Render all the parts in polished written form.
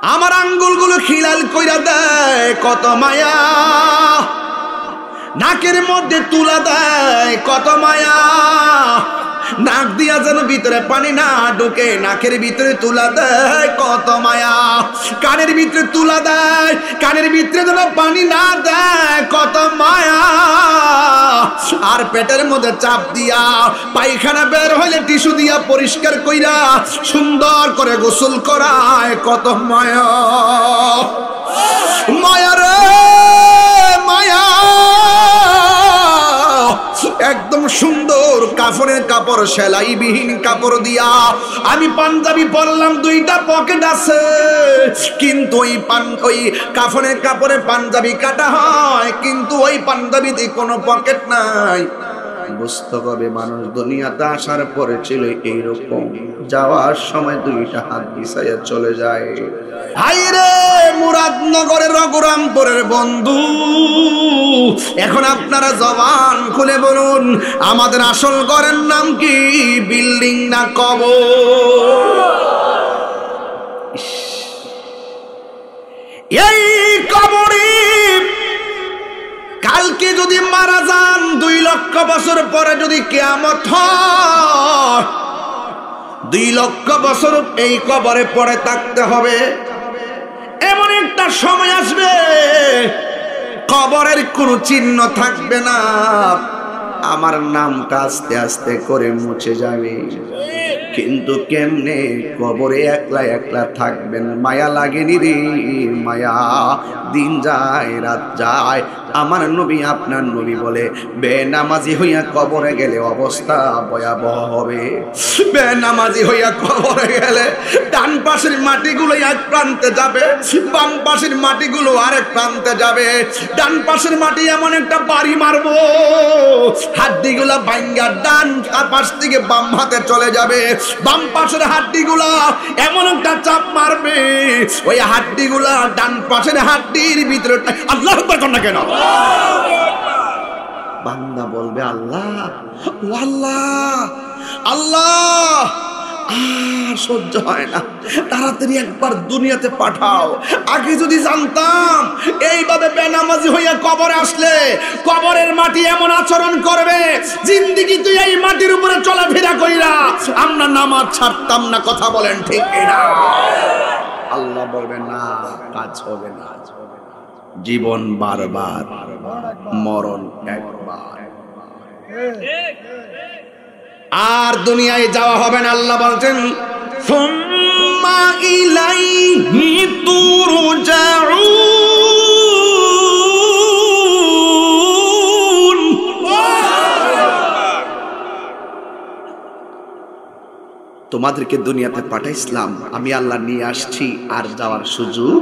আমার আঙ্গুলগুলো খিলাল কইরা দেয় কত মায়া, নাকের মধ্যে তুলা দেয় কত মায়া, নাক দিয়া যেন ভিতরে পানি না ঢোকে, নাকের ভিতরে তুলা দেয় কত মায়া, কানের ভিতরে তুলা দেয়, কানের ভিতরে যেন পানি না দেয় কত মায়া, আর পেটের মধ্যে চাপ দিয়া পায়খানা বের হইলে টিস্যু দিয়া পরিষ্কার কইরা সুন্দর করে গোসল করায় কত মায়া। মায়া রে মায়া, একদম সুন্দর কাফনের কাপড়, সেলাইবিহীন কাপড় দিয়া আমি পাঞ্জাবি পরলাম, দুইটা পকেট আছে, কিন্তু ওই কাফনের কাপড়ে পাঞ্জাবি কাটা হয়, কিন্তু ওই পাঞ্জাবিতে কোনো পকেট নাই। বুঝতে হবে মানুষ দুনিয়াতে আসার পরে ছিল এইরকম, যাওয়ার সময় দুইটা হাত বিছাইয়া চলে যায়। হাইরে মুরাদনগরের রঘুরামপুরের বন্ধু, এখন আপনারা জবান খুলে বলুন, আমাদের আসল ঘরের নাম কি? বিল্ডিং না কবর? এই কবরে কালকে যদি মারা যান, 2 লক্ষ বছর পরে যদি কিয়ামত হয়, 2 লক্ষ বছর এই কবরে পড়ে থাকতে হবে। এমন একটা সময় আসবে কবরের কোনো চিহ্ন থাকবে না, আমার নামটা আস্তে আস্তে করে মুছে যাবে। কিন্তু কেমনে? কবরে একলা একলা থাকবেন, মায়া লাগেনি রে মায়া। দিন যায় রাত যায়, আমার নবী আপনার নবী বলে বেনামাজি হইয়া কবরে গেলে অবস্থা ভয়াবহ হবে। বেনামাজি হইয়া কবরে গেলে ডান পাশের মাটিগুলো এক প্রান্তে যাবে, বাম পাশের মাটিগুলো আরেক প্রান্তে যাবে। ডান পাশের মাটি এমন একটা বাড়ি মারবো, হাড্ডিগুলা ভাঙ্গা ডান পাশ থেকে বাম হাতে চলে যাবে, বাম পাশের হাড্ডিগুলা এমন একটা চাপ মারবে, ওই হাড্ডিগুলা ডান পাশের হাড্ডির ভিতরে। আল্লাহু আকবার কোন না কেন? বান্দা বলবে আল্লাহ আল্লাহ আল্লাহ, আর সহ্য হয় না, তাড়াতাড়ি একবার দুনিয়াতে পাঠাও। আগে যদি জানতাম এইভাবে বেনামাজি হইয়া কবরে আসলে কবরের মাটি এমন আচরণ করবে, জিন্দেগি তুই এই মাটির উপরে চলাফেরা কইরা আমরা নামাজ ছাড়তাম না। কথা বলেন ঠিক না? আল্লাহ বলবে না, কাজ হবে না। জীবন বারবার, মরণ একবার, আর দুনিয়ায় যাওয়া হবে না। আল্লাহ বলছেন সুম্মা ইলাইহি তুরজাউন। তোমাদেরকে দুনিয়াতে পাঠাইছিলাম, আমি আল্লাহ নিয়ে আসছি, আর যাওয়ার সুযোগ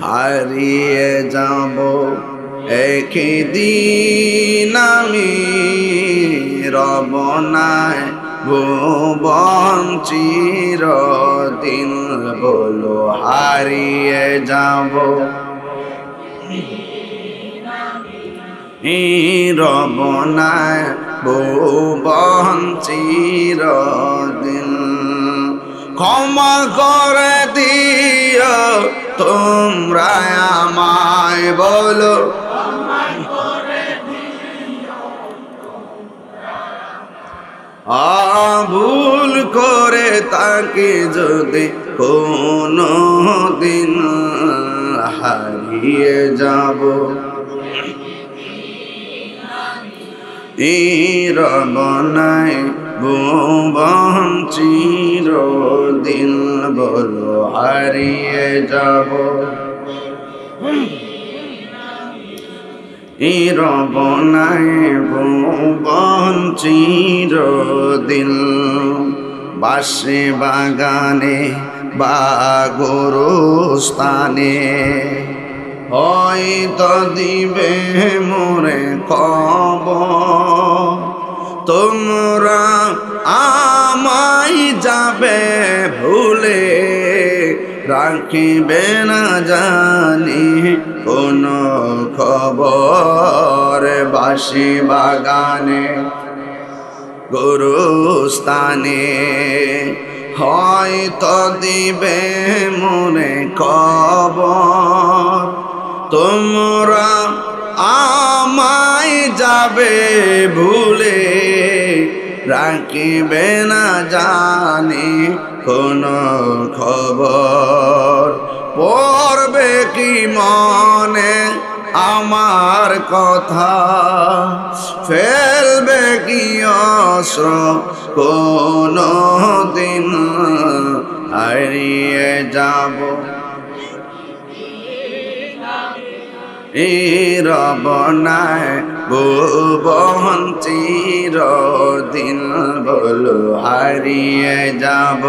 হারিয়ে যাব একদিন আমি, রবনায় ভুবন চিরদিন বলো হারিয়ে যাব, রবনায় ভুবন চিরদিন। ক্ষমা করে দিও তোমরা আমায়, বলো ভুল করে তাকে যদি কোনো দিন হারিয়ে যাব, রবনায় ভুবন চিরদিন বলো হারিয়ে যাব, রবনায় ভুবন চিরদিন। বাসে বাগানে বা গোরস্থানে হয়তো দিবে মোরে কবর, তোমরা আমায় যাবে ভুলে, রাখিবে না জানি কোনো খবর। বাসি বাগানে গোরস্থানে হয়তো দিবে মনে কবর, তোমরা আমায় যাবে ভুলে, রাখিবে না জানি কোনো খবর। পড়বে কি মনে আমার কথা, ফেলবে কি অস্ত্র কোনো দিন, হারিয়ে যাব এই রবনায় ভুবন চিরদিন, বলো হারিয়ে যাব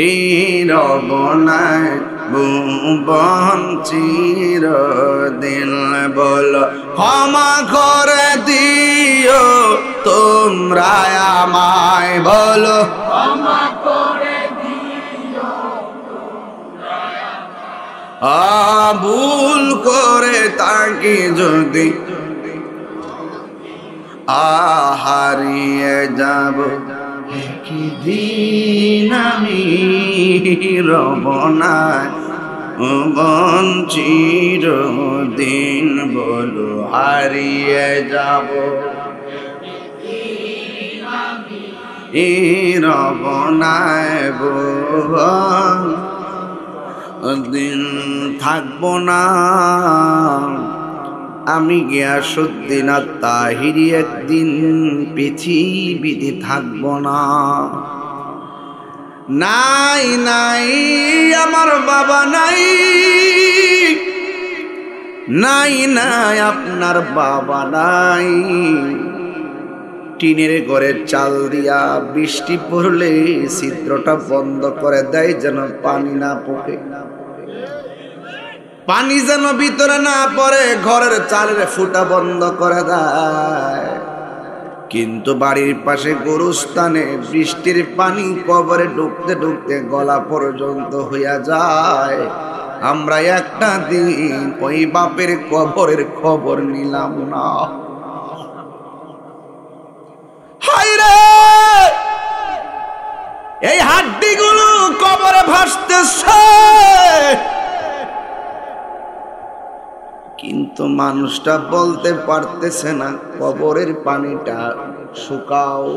এই রবনায় ভুবন চিরদিন, বলো ক্ষমা করে দিও তোমরা আমায়, বলো ক্ষমা করে দিও, ভুল করে তাকে যদি হারিয়ে যাব, একদিন আমি রবনায় বঞ্চির দিন, বলো হারিয়ে যাব এই রবনায় ভুবন দিন, থাকবো না আমি গিয়াসউদ্দিন আত-তাহিরি, একদিন পৃথিবীতে থাকবো না। নাই নাই আমার বাবা নাই, নাই নাই আপনার বাবা নাই, টিনের ঘরে চাল দিয়া বৃষ্টি পড়লে ছিদ্রটা বন্ধ করে দেয় যেন পানি না পড়ে, পানি যেন ভিতরে না পড়ে, ঘরের চালের ফুটা বন্ধ করে দেয়। কিন্তু বাড়ির পাশে গোরস্থানে বৃষ্টির পানি কবরে ঢুকতে ঢুকতে গলা পর্যন্ত হইয়া যায়। আমরা একটা দিন ওই বাপের কবরের খবর নিলাম না। হায়রে এই হাড্ডিগুলো কবরে ভাসতেছে, কিন্তু মানুষটা বলতে পারতেছে না কবরের পানিটা শুকাও।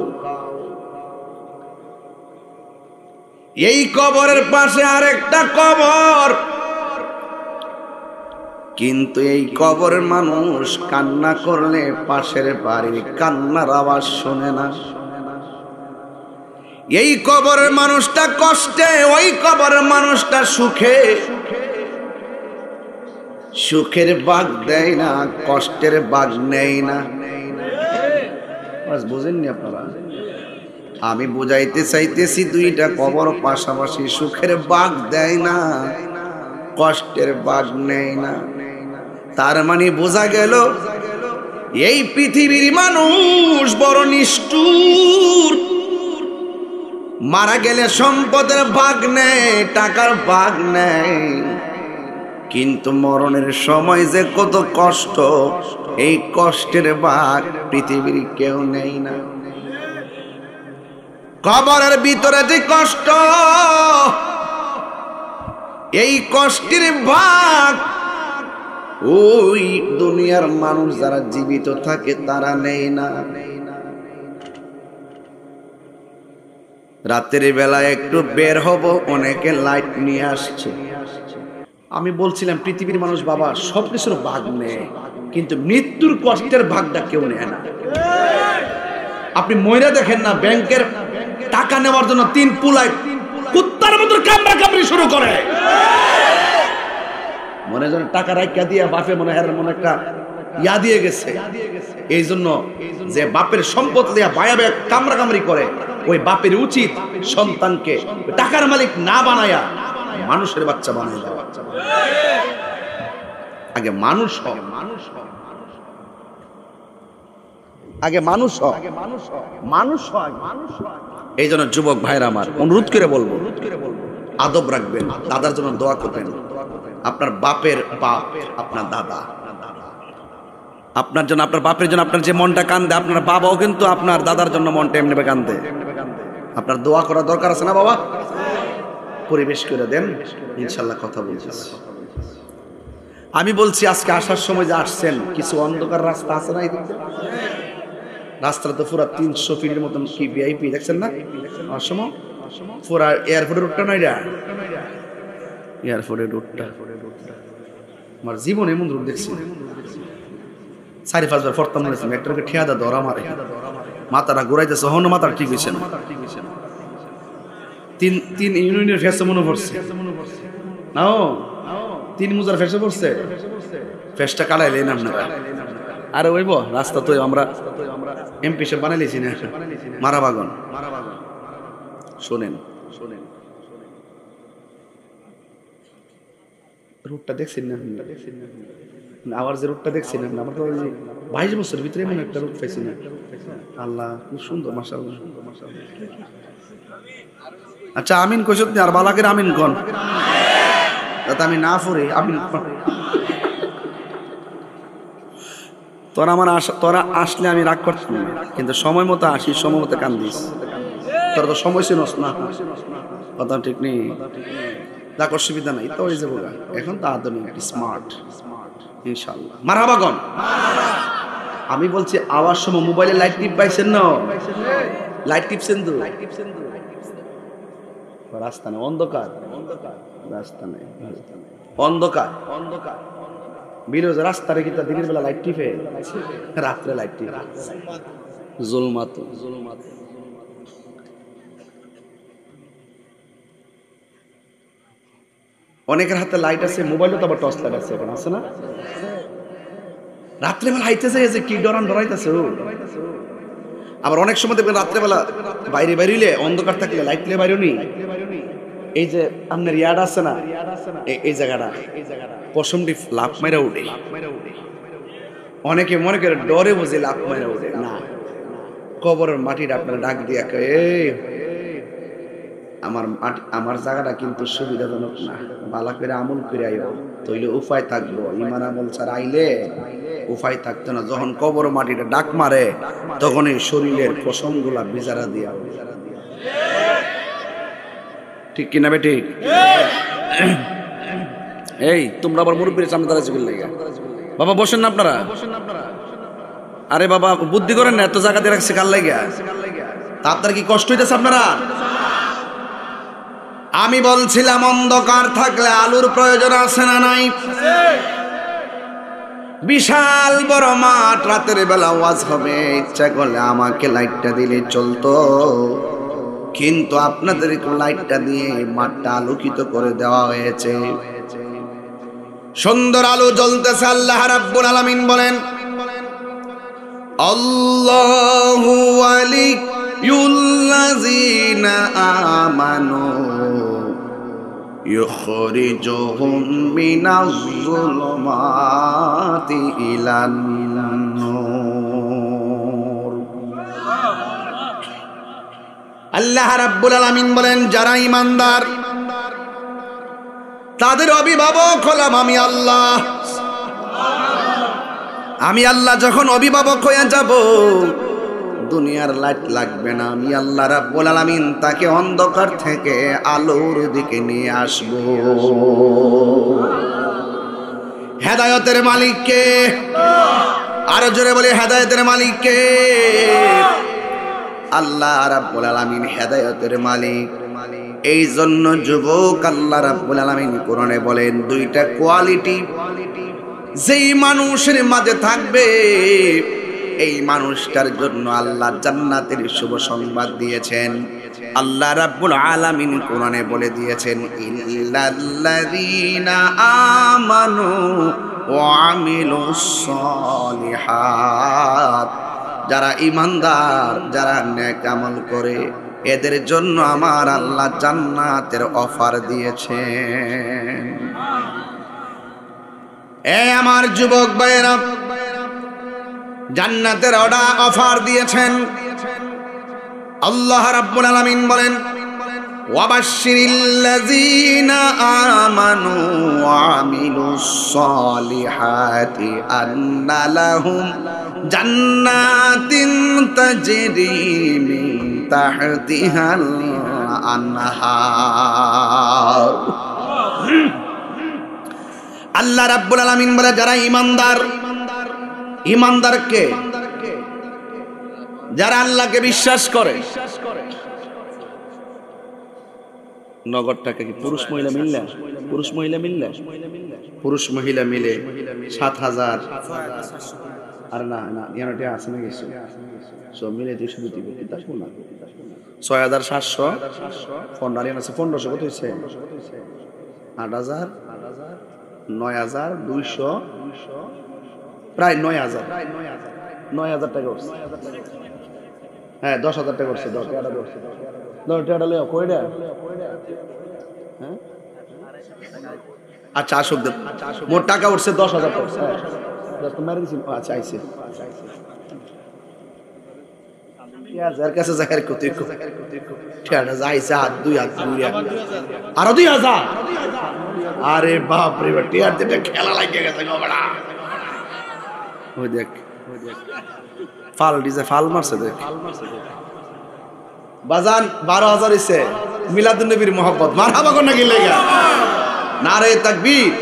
এই কবরের পাশে আরেকটা কবর, কিন্তু এই কবরের মানুষ কান্না করলে পাশের বাড়ির কান্নার আওয়াজ শোনে না। এই কবরের মানুষটা কষ্টে, ওই কবরের মানুষটা সুখে, সুখের বাগ দেয় না, কষ্টের বাগ নেয় না। বুঝেননি আপনারা? আমি বুঝাইতে চাইতেছি দুইটা কবর পাশাপাশি, সুখের বাগ দেয় না, কষ্টের বাগ নেয় না। তার মানে বোঝা গেল এই পৃথিবীর মানুষ বড় নিষ্ঠুর। মারা গেলে সম্পদের ভাগ নেয়, টাকার ভাগ নেয়, কিন্তু মরণের সময় যে কত কষ্ট, এই কষ্টের ভাগ পৃথিবীর কেউ নেই না। কবরের ভিতরে যে কষ্ট, এই কষ্টের ভাগ ওই দুনিয়ার মানুষ যারা জীবিত থাকে তারা নেই না। রাতের বেলা একটু বের হব, অনেকে লাইট নিয়ে আসছে। আমি বলছিলাম পৃথিবীর মানুষ বাবা সবকিছুর ভাগ নেয়, কিন্তু মৃত্যুর কষ্টের ভাগটা কেউ নেয় না। আপনি মহিলা দেখেন না, ব্যাংকের টাকা নেওয়ার জন্য 3 পুলাই কুত্তার মতো কামড়া কামড়ি শুরু করে, মনে যেন টাকা রাখা দিয়ে বাপে মনে হয় মনে একটা ইয়া দিয়ে গেছে। এই জন্য যে বাপের সম্পদ দিয়া বায়াবে কামড়া কামড়ি করে, ওই বাপের উচিত সন্তানকে টাকার মালিক না বানায়া মানুষের বাচ্চা বানায় দেওয়া। আগে মানুষ হয়, আগে মানুষ হয়, মানুষ হয়। এই জন্য যুবক ভাইরা আমার অনুরোধ করে বলবো, আদব রাখবেন, দাদার জন্য দোয়া করবেন। আপনার বাপের বাপ আপনার দাদা, আপনার জন্য, আপনার বাপের জন্য আপনার যে মনটা কান্দে, আপনার বাবাও কিন্তু আপনার দাদার জন্য মনটা এমনি কান্দে। আপনার দোয়া করা দরকার আছে না বাবা? পরিবেশ করে দেন, ইনশাল্লাহ কথা বলছি। আমি বলছি আজকে আসার সময় যে আসছেন, কিছু অন্ধকার রাস্তা আছে না? রাস্তাটা তো পুরা 300 ফিটের মতন কি ভিআইপি দেখছেন না? অসময় পুরা এয়ারপোর্টের রুটটা না, এটা এয়ারপোর্টের রুটটা আমার জীবনে এমন রুট দেখছি 4-5 বার ফরতাম মনে হচ্ছে একটাকে ঠেয়া দা ধরা মারে, মাথাটা ঘুরাইতেছে, হন মাথার ঠিক হয়েছে না। তিন ইউনিয়নের ফেসে মনে পড়ছে না, 3 মুজার ফেসে পড়ছে, ফেসটা কাটাইলেন আপনারা। আরে ওইব রাস্তা তো আমরা এমপি সাহেব বানাইলেছি না, মারাবাগন। শোনেন রুটটা দেখছেন না? আবার যে রুটটা দেখছেন না, আমরা তো 22 বছরের ভিতরে এমন একটা রুট পাইছি না। আল্লাহ খুব সুন্দর, মাশাআল্লাহ। আচ্ছা আমিন কইছত আর বালাকের আমিন কোন যাতে আমি না পড়ি আমিন। তোরা আসলে আমি রাগ করতাম না, কিন্তু সময় মতো আসি, সময় মতো কান্দিস। তোরা তো সময় ছিল না, কথা ঠিক নেই, রাগ অসুবিধা নাই তো, হয়ে যাবো। এখন তো আধুনিক স্মার্ট, ইনশাআল্লাহ। মারহাবাগন। আমি বলছি আওয়াজ সময় মোবাইলে লাইট টিপ পাইছেন না? লাইট টিপছেন তো? রাস্তা নেই, অন্ধকার, রাস্তা নেই, অন্ধকার, বিরোধ রাস্তারে কিন্তু দিনের বেলা লাইট টিপে, রাত্রে লাইট টিপে, জুলমাত। অনেকের হাতে লাইট আছে, মোবাইলও তো আবার টর্চ লাইট আছে, এখন আছে না? রাত্রেবেলা হাইতেছে যে কি ডরাইতেছে। আবার অনেক সময় দেখবেন রাত্রেবেলা বাইরে বাইরে অন্ধকার থাকলে লাইট নিয়ে বাইরে নি, এই যে আপনার ইয়ার্ড আছে না, এই জায়গাটা পশমটি লাফ মাইরা উঠে। অনেকে মনে করে ডরে বুঝে লাফ মাইরা উঠে না, কবরের মাটিটা আপনার ডাক দিয়া এই আমার জায়গাটা কিন্তু সুবিধাজনক না, বালা করে আমল করে আইও, তইলে উপায় থাকবো। ইমান আমল ছাড়া আইলে উপায় থাকতো না। যখন কবর মাটিটা ডাক মারে তখন এই শরীরের পশম গুলা বিজারা দিয়া, ঠিক কিনা বেটি? এই তোমরা আবার মুরব্বীর সামনে দাঁড়াচ্ছি বললে বাবা বসেন না আপনারা? আরে বাবা বুদ্ধি করেন না, এত জায়গা দিয়ে রাখছে কার লাগিয়া? তা আপনার কি কষ্ট হইতেছে আপনারা? আমি বলছিলাম অন্ধকার থাকলে আলোর প্রয়োজন আছে না নাই? বিশাল বড় মাঠ, রাতের বেলা ওয়াজ হবে, ইচ্ছা করলে আমাকে লাইটটা দিলে চলতো, কিন্তু আপনাদের লাইটটা দিয়ে মাঠটা আলোকিত করে দেওয়া হয়েছে। সুন্দর আলো জ্বলতেছে। আল্লাহ রাব্বুল আলামিন বলেন, আল্লাহু ওয়ালিয়ুল্লাযীনা আমানু ইখরিজুহুম মিনাজ-যুলুমাতি ইলান-নূর। আল্লাহ রাব্বুল আলামিন বলেন, যারা ঈমানদার তাদের অভিভাবক হলাম আমি আল্লাহ। আমি আল্লাহ যখন অভিভাবক হয়ে যাব, দুনিয়ার লাইট লাগবে না, আমি আল্লাহ রাব্বুল আলামিন তাকে অন্ধকার থেকে আলোর দিকে নিয়ে আসব। হেদায়েতের মালিক কে? আরো জোরে বলি, হেদায়েতের মালিক কে? আল্লাহ রাব্বুল আলামিন হেদায়েতের মালিক। এই জন্য যুবক আল্লাহ রাব্বুল আলামিন কোরআনে বলেন, দুইটা কোয়ালিটি যেই মানুষের মাঝে থাকবে এই মানুষটার জন্য আল্লাহ জান্নাতের শুভ সংবাদ দিয়েছেন। আল্লাহ রাব্বুল আলামিন কোরআনে বলে দিয়েছেন, ইল্লাল্লাযীনা আমানু ওয়া আমিলুস সালিহাত, যারা ঈমানদার, যারা নেক আমল করে, এদের জন্য আমার আল্লাহ জান্নাতের অফার দিয়েছেন। এ আমার যুবক ভাইয়েরা, জান্নাতের অফার দিয়েছেন। আল্লাহ রাব্বুল আলামিন বলেন, ওয়াবাশশিরিল্লাযীনা আমানু ওয়া আমিলুস সালিহাতি আন্না লাহুম জান্নাতিন তাজরি মিন তাহতিহাল আনহার। আল্লাহ রাব্বুল আলামিন বলে যারা ঈমানদার, ঈমানদারকে যারা আল্লাহকে বিশ্বাস করে, নগরটাকে কি পুরুষ মহিলা মিললে, পুরুষ মহিলা মিললে, পুরুষ মহিলা মিলে ৭,০০০ আর না না ইয়ানটা আছে না কিছু সব মিলে ২০০ দিব কিতা শোনা ৬,৭০০ ফন্ডারিয়ান আছে ১৫০০ কত হইছে ৮,০০০ ৯,২০০ প্রায় ৯,০০০ টাকা করছে। হ্যাঁ ১০,০০০ টাকা করছে ১০ টাকা করছে ১০ টাকা লইয়া কয়টা হ্যাঁ আচ্ছা আসুক মোট টাকা উঠছে ১০,০০০ টাকা। মেরে দিছি আচ্ছা আইছে হাজার কাছে জাহের কত টাকা যাইছে হাত ২ হাত আরো ২,০০০। আরে বাপ রে বাপ টিয়ার দিতে খেলা লাগিয়ে গেছে গোবড়া। ওই দেখ ফাল দিছে ফাল মারছে দেখ বাজান ১২,০০০ হইছে মিলাদুন নবীর মোহাব্বত মারহাবা কোন নাকি লাগা নারে তাকবীর।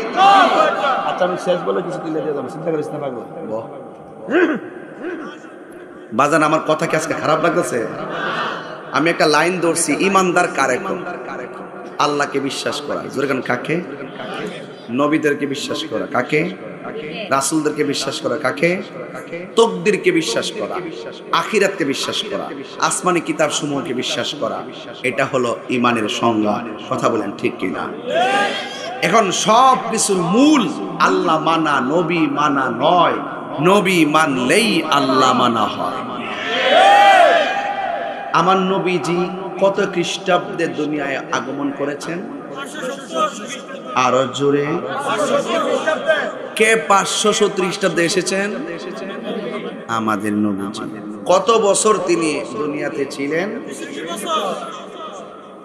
আচ্ছা আমি শেষ বলে কিছু দিলে দিয়ে দাও চিন্তা করিস না পাগল বাজান। আমার কথা কি আজকে খারাপ লাগতেছে? আমি একটা লাইন ধরছি ঈমানদার কারে কো আল্লাহকে বিশ্বাস করা জোরে গান কাকে নবীদেরকে বিশ্বাস করা কাকে রাসূলদেরকে বিশ্বাস করা কাকে তাকদীরকে বিশ্বাস করা আখিরাতকে বিশ্বাস করা আসমানি কিতাব সমূহকে বিশ্বাস করা এটা হলো ঈমানের সংজ্ঞা। কথা বলেন ঠিক কি না? এখন সব কিছুর মূল আল্লাহ মানা নবী মানা নয়, নবী মানলেই আল্লাহ মানা হয়। আমার নবীজি কত খ্রিস্টাব্দে দুনিয়ায় আগমন করেছেন? আরো জোরে কে ৫৭০ খ্রিস্টাব্দে এসেছেন? আমাদের নবীজি। কত বছর তিনি দুনিয়াতে ছিলেন?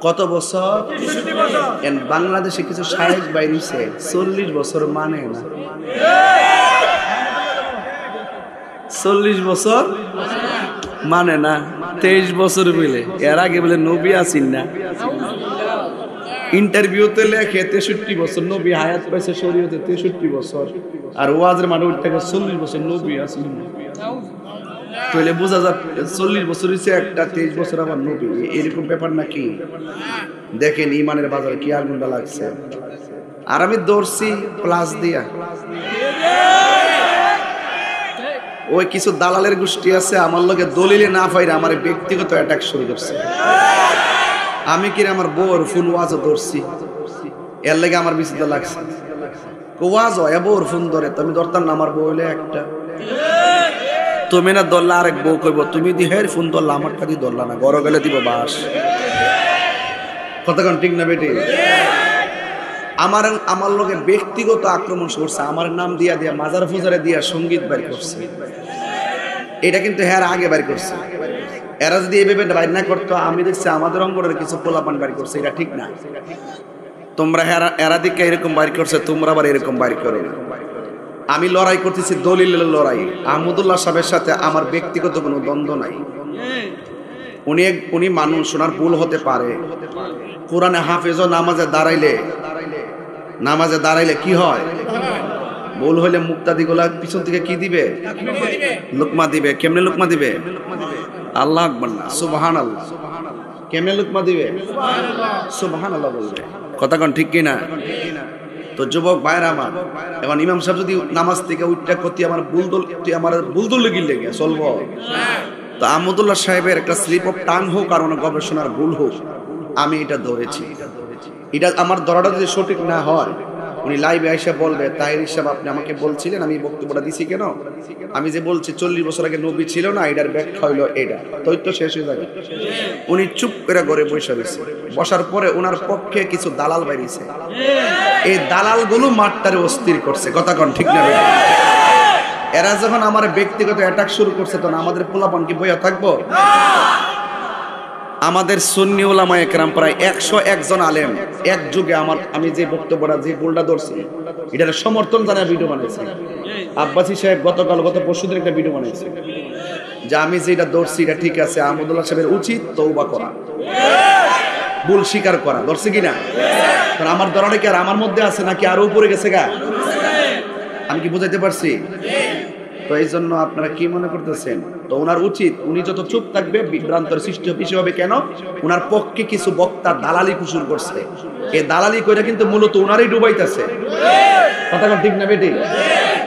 কত বছর? বাংলাদেশে কিছু শায়েখ বাইরেছে ৪০ বছর মানে না, ৪০ বছর মানে না, ২৩ বছর বলে এর আগে বলে নবী আসিন না। ইন্টারভিউতে লেখে ৬৩ বছর নবী হায়াত পাইছে শরীয়তে ৬৩ বছর আর ওয়াজের মানে উঠতে ৪০ বছর নবী আসিন না। তাহলে বোঝা যায় ৪০ বছর হচ্ছে একটা ২৩ বছর আমার নবী, এরকম ব্যাপার নাকি? দেখেন ঈমানের বাজারে কি আগুনটা লাগছে। আর আমি দৌড়ছি প্লাস দিয়া ওই কিছু দালালের গোষ্ঠী আছে আমার লগে দলিলে না পাইরা আমার ব্যক্তিগত অ্যাটাক শুরু করছে। আমি কি আমার বউর ফোন ওয়াজও ধরছি এর লাগে আমার বিচিত্র লাগছে। ওয়াজ হয় বউর ফোন ধরে তুমি ধরতাম না, আমার বউ হইলে একটা তুমি না ধরলা আরেক বউ কইব তুমি দি হের ফোন ধরলা আমারটা দিয়ে ধরলা না, ঘর গেলে দিব বাস। কতক্ষণ ঠিক না বেটি? আমার লোকে ব্যক্তিগত আক্রমণ করছে, আমার নাম দিয়া দিয়া মাজার ফুজারে দিয়া সঙ্গীত বাইর করছে। এটা কিন্তু হ্যাঁ আগে বাইর করছে। এরা যদি এইভাবে বাইর না করতো আমি দেখছি আমাদের অঙ্গনের কিছু পোলাপান বাইর করছে, এটা ঠিক না। তোমরা এরা দিকে এরকম বাইর করছে, তোমরা আবার এরকম বাইর করো না। আমি লড়াই করতেছি দলিলের লড়াই। আহমদুল্লাহ সাহেবের সাথে আমার ব্যক্তিগত কোনো দ্বন্দ্ব নাই। উনি মানুষ, ওনার ভুল হতে পারে। কোরআনে হাফেজও নামাজে দাঁড়াইলে কি হয়? ভুল হইলে মুক্তাদিগুলা পিছন থেকে কি দিবে? লুকমা দিবে। কেমনে লুকমা দিবে? আল্লাহু আকবার না, সুবহানাল্লাহ। কেমনে লুকমা দিবে? সুবহানাল্লাহ বলবে। কথা কোন ঠিক কি না? তো যুবক ভাইরা আমার, এখন ইমাম সাহেব যদি নামাজ থেকে উঠটা করতে আমার বুলদুল লেগে চলবো, তো আহমদুল্লাহ সাহেবের একটা স্লিপ অফ টাং হোক আর ওনার গবেষণার ভুল হোক, আমি এটা ধরেছি। এটা আমার ধরাটা যদি সঠিক না হয় উনি লাইভে এসে বলবে তাহির সাহেব আপনি আমাকে বলছিলেন, আমি বক্তব্যটা দিছি কেন? আমি যে বলছি ৪০ বছর আগে নবী ছিল না, এটার ব্যাখ্যা হইলো এটা, তথ্য শেষ হয়ে যাবে। উনি চুপ করে ঘরে বসে রয়েছে। বসার পরে ওনার পক্ষে কিছু দালাল বাইরেছে। এই দালালগুলো মাঠটারে অস্থির করছে। কথা কন ঠিক না? এরা যখন আমার ব্যক্তিগত অ্যাটাক শুরু করছে তখন আমাদের পোলাপান কি বইয়া থাকবো? আমাদের সুন্নি উলামায়ে কেরাম প্রায় 101 জন আলেম এক যুগে আমি যে বক্তব্যটা যে ভুলটা ধরছি এটার সমর্থন জানায় ভিডিও বানাইছে। আব্বাসী সাহেব গত পরশুদিন একটা ভিডিও বানাইছে যে আমি যেটা ধরছি এটা ঠিক আছে, আহমদুল্লাহ সাহেবের উচিত তওবা করা, ভুল স্বীকার করা। ধরছে কিনা? কারণ আমার ধরাটা কি আর আমার মধ্যে আছে নাকি আরো উপরে গেছে গা? আমি কি বুঝাইতে পারছি? তো এই জন্য আপনারা কি মনে করতেছেন? তো ওনার উচিত, উনি যত চুপ থাকবে বিভ্রান্তর সৃষ্টি বেশি হবে। কেন? ওনার পক্ষে কিছু বক্তা দালালি কুসুর করছে, এই দালালি কইরা কিন্তু মূলত ওনারই ডুবাইতেছে। কথা ঠিক না বেটি?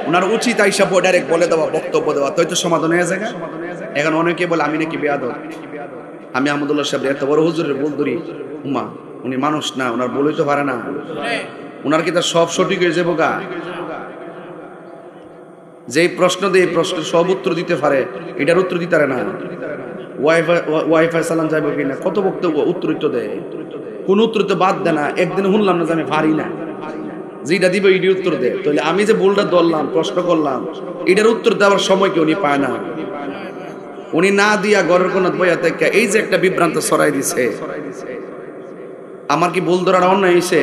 ওনার উচিত আইসা ডাইরেক্ট বলে দেওয়া, বক্তব্য দেওয়া, তাই তো সমাধান হয়ে যায়। এখন অনেকে বলে আমি নাকি বেয়াদব, আমি আহমদুল্লাহ সাহেব এত বড় হুজুরের ভুল ধরি। উমা, উনি মানুষ না, ওনার ভুল হইতে পারে না, ওনার কি তার সব সঠিক হয়ে যাবো গা? যেই প্রশ্ন দিয়ে প্রশ্নের সব উত্তর দিতে পারে, এটার উত্তর দিতে পারে না। ওয়াইফাই সালাম যাইব কিনা, কত বক্তব্য উত্তর দেয়, কোন উত্তর তো বাদ দেয় না। একদিন শুনলাম না যে আমি পারি না, যেটা দিবে এটি উত্তর দেয়। তাহলে আমি যে ভুলটা ধরলাম, প্রশ্ন করলাম, এটার উত্তর দেওয়ার সময় কি উনি পায় না? উনি না দিয়া ঘরের কোন বইয়া থেকে এই যে একটা বিভ্রান্ত ছড়াই দিছে, আমার কি ভুল ধরার অন্যায় হয়েছে?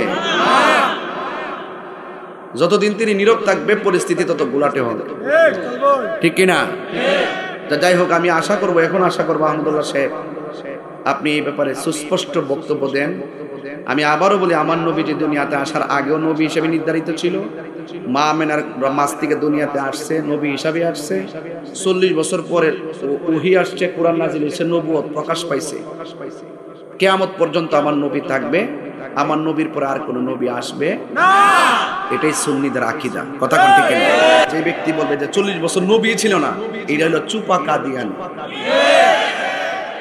যতদিন তিনি নীরব থাকবে পরিস্থিতি তত গোলাটে হবে, ঠিক কিনা? যাই হোক, আমি আশা করব, এখন আশা করবো আহমদুল্লাহ সাহেব আপনি এই ব্যাপারে সুস্পষ্ট বক্তব্য দেন। আমি আবারও বলি, আমার নবী যে দুনিয়াতে আসার আগেও নবী হিসেবে নির্ধারিত ছিল, মা আমেনার মাস থেকে দুনিয়াতে আসছে, নবী হিসাবে আসছে। 40 বছর পরে ওহী আসছে, কোরআন নাজিল হয়েছে, নবুয়ত প্রকাশ পাইছে। কিয়ামত পর্যন্ত আমার নবী থাকবে, আমার নবীর পরে আর কোন নবী আসবে না। এটাই সুন্নিদের আকীদা। কথা কোন ঠিক না? যে ব্যক্তি বলবে যে 40 বছর নবী ছিল না, এটা হলো চুপা কাদিয়ানি।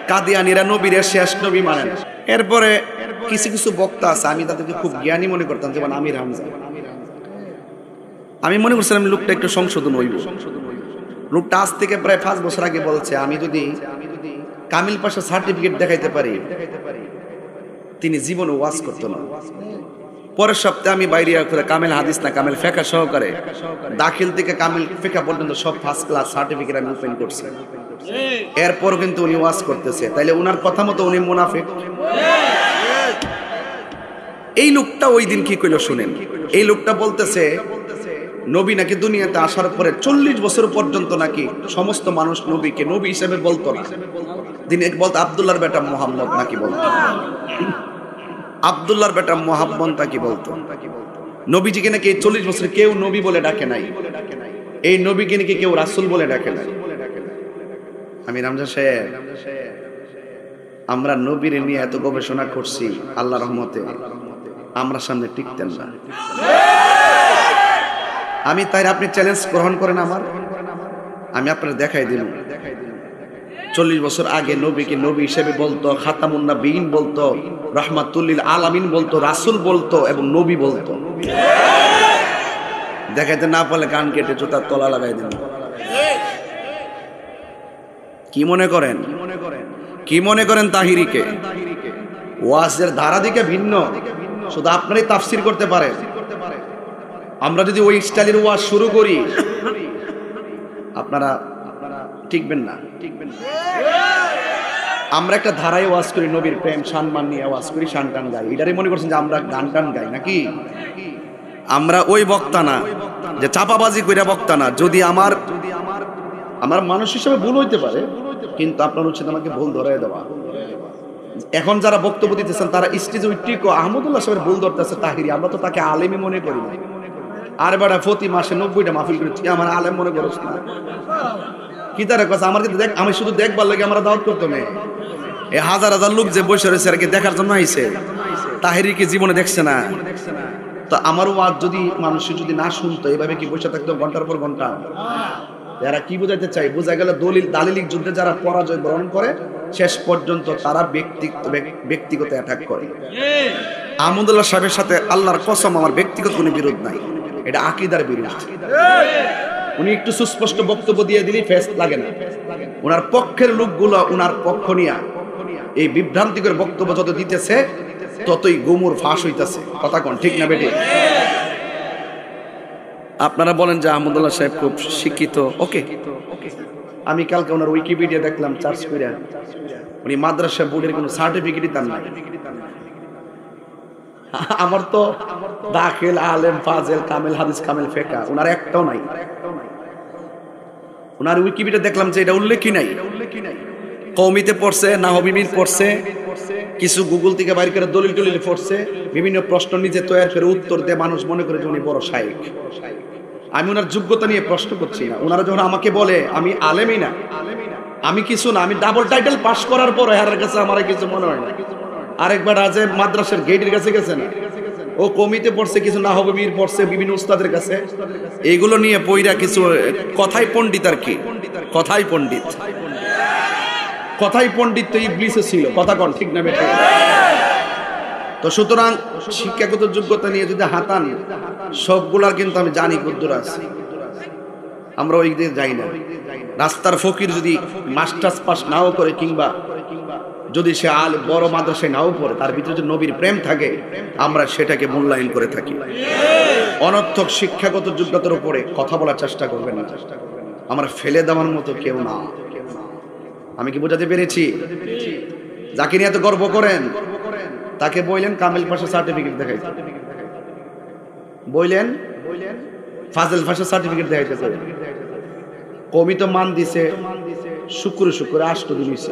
কাদিয়ানিরা নবীর শেষ নবী মানে না। এরপরে কিছু কিছু বক্তা আছে, আমি তাদেরকে খুব জ্ঞানী মনে করতাম, যেমন আমির হামজা। আমি মনে করছিলাম লোকটা একটু সংশোধন হইব। লোকটা আজ থেকে প্রায় 5 বছর আগে বলছে, আমি যদি কামিল পাশা সার্টিফিকেট দেখাইতে পারি, তিনি জীবনে ওয়াজ করতো না। পরের সপ্তাহে আমি বাইরে কামেল হাদিস না কামেল ফেকা সহকারে দাখিল থেকে কামিল ফেকা পর্যন্ত সব ফার্স্ট ক্লাস সার্টিফিকেট আমি ওপেন করছি। এরপর কিন্তু উনি ওয়াজ করতেছে, তাইলে উনার কথা মতো উনি মুনাফিক। এই লোকটা ওই দিন কি কইলো শুনেন। এই লোকটা বলতেছে নবী নাকি দুনিয়াতে আসার পরে 40 বছর পর্যন্ত নাকি সমস্ত মানুষ নবীকে নবী হিসেবে বলতো না। তিনি বলতো আব্দুল্লাহর বেটা মুহাম্মদ নাকি বলতো, আব্দুল্লাহর বেটা মুহাম্মদ নাকি বলতো। নবীজিকে নাকি 40 বছরে কেউ নবী বলে ডাকে নাই, এই নবীকে নাকি কেউ রাসূল বলে ডাকে নাই। আমি রামজান সাহেব, আমরা নবীর নিয়ে এত গবেষণা করছি, আল্লাহর রহমতে আমরা সামনে টিকতেন না। আমি তাই আপনি চ্যালেঞ্জ গ্রহণ করেন আমার, আমি আপনার দেখাই দিলাম। 40 বছর আগে নবীকে নবী হিসেবে বলতো, খাতামুন নবীন বলতো, রাহমাতুল লিল আলামিন বলতো, রাসূল বলতো এবং নবী বলতো। দেখাইতে না পারলে কান কেটে জুতার তলা লাগাই দেন। কি মনে করেন, কি মনে করেন তাহিরিকে? ওয়াজের ধারা দিকে ভিন্ন, শুধু আপনারই তাফসীর করতে পারেন। আমরা যদি ওই স্টাইলের ওয়াজ শুরু করি, আপনারা টিকবেন না। আমরা একটা ধারায় ওয়াজ করি, নবীর প্রেম সম্মান নিয়ে ওয়াজ করি, শান টান গাই। এটারই মনে করছেন যে আমরা গান টান গাই নাকি? আমরা ওই বক্তা না যে চাপাবাজি কইরা বক্তা না। যদি আমার মানুষ হিসেবে ভুল হইতে পারে, কিন্তু আপনার উচিত আমাকে ভুল ধরাই দেওয়া। এখন যারা বক্তব্য দিতেছেন তারা স্টেজে উঠটিকো আহমদুল্লাহ সাহেবের ভুল ধরতেছে তাহিরি, আমরা তো তাকে আলেমই মনে করি না। আর বেটা প্রতি মাসে 90টা মাহফিল করে তুই আমার আলেম মনে করিস না? কি তার কথা? আমার কিন্তু দেখ, আমি শুধু দেখবার লাগে আমরা দাওয়াত করতো না। এই হাজার হাজার লোক যে বসে রয়েছে আর কি দেখার জন্য আইছে, তাহিরিকে জীবনে দেখছে না। তো আমার ওয়াজ যদি মানুষ যদি না শুনতো, এইভাবে কি বসে থাকতো ঘন্টার পর ঘন্টা? যারা কি বোঝাইতে চাই, বোঝা গেল দালিলিক যুদ্ধে যারা পরাজয় বরণ করে শেষ পর্যন্ত তারা ব্যক্তিগত অ্যাটাক করে। আহমদুল্লাহ সাহেবের সাথে আল্লাহর কসম আমার ব্যক্তিগত কোনো বিরোধ নাই, এটা আকীদার বিরোধ। উনি একটু সুস্পষ্ট বক্তব্য দিয়ে দিলেই ফেস লাগে না। ওনার পক্ষের লোকগুলো ওনার পক্ষ নিয়ে এই বিভ্রান্তিকর বক্তব্য যত দিতেছে ততই গুমুর ফাঁস হইতেছে। কথা কোন ঠিক না বেটি? আপনারা বলেন যে আহমদুল্লাহ সাহেব খুব শিক্ষিত, ওকে। আমি কালকে ওনার উইকিপিডিয়া দেখলাম, চার্জ করে উনি মাদ্রাসা বোর্ডের কোনো সার্টিফিকেটই তার নাই। আমার তো দাখিল, আলেম, ফাজেল, কামেল, হাদিস, কামেল, ফিকহ ওনার একটাও নাই। ওনার উইকিপিডিয়া দেখলাম যে এটা উল্লেখই নাই। কওমিতে পড়ছে, নাহবিমির পড়ছে, কিছু গুগল থেকে বাইর করে দলিল টলিল পড়ছে, বিভিন্ন প্রশ্ন নিজে তৈরি করে উত্তর দিয়ে মানুষ মনে করে যে উনি বড় শায়েখ। আমি ওনার যোগ্যতা নিয়ে প্রশ্ন করছি না। ওনারা যখন আমাকে বলে আমি আলেমই না, আমি কিছু না, আমি ডাবল টাইটেল পাস করার পর এর কাছে আমার কিছু মনে হয় না। আরেকবার আজে মাদ্রাসার গেটের কাছে গেছে না, ও কমিতে পড়ছে, কিছু নাহবিমির পড়ছে বিভিন্ন উস্তাদের কাছে, এইগুলো নিয়ে পইরা কিছু কথাই পণ্ডিত আর কি, কথাই পণ্ডিত, কথাই পণ্ডিত তো ইবলিসে ছিল। কথা কোন ঠিক না বেটা? তো সুতরাং শিক্ষাগত যোগ্যতা নিয়ে যদি হাতান, সবগুলার কিন্তু আমি জানি কদ্দুর আছে, আমরা ওই দিকে যাই না। রাস্তার ফকির যদি মাস্টার্স পাস নাও করে, কিংবা যদি সে বড় মাদ্রাসায় নাও পড়ে, তার ভিতরে যদি নবীর প্রেম থাকে, আমরা সেটাকে মূল্যায়ন করে থাকি। অনর্থক শিক্ষাগত যোগ্যতার উপরে কথা বলার চেষ্টা করবেন না, আমরা ফেলে দেওয়ার মতো কেউ না। আমি কি বোঝাতে পেরেছি? যাকে নিয়ে এত গর্ব করেন তাকে বললেন কামেল পাশা সার্টিফিকেট দেখাইতে, বললেন ফাজেল পাশা সার্টিফিকেট দেখাইতে, কমি তো মান দিছে, শুক্রে শুক্রে 8 দিন হইছে,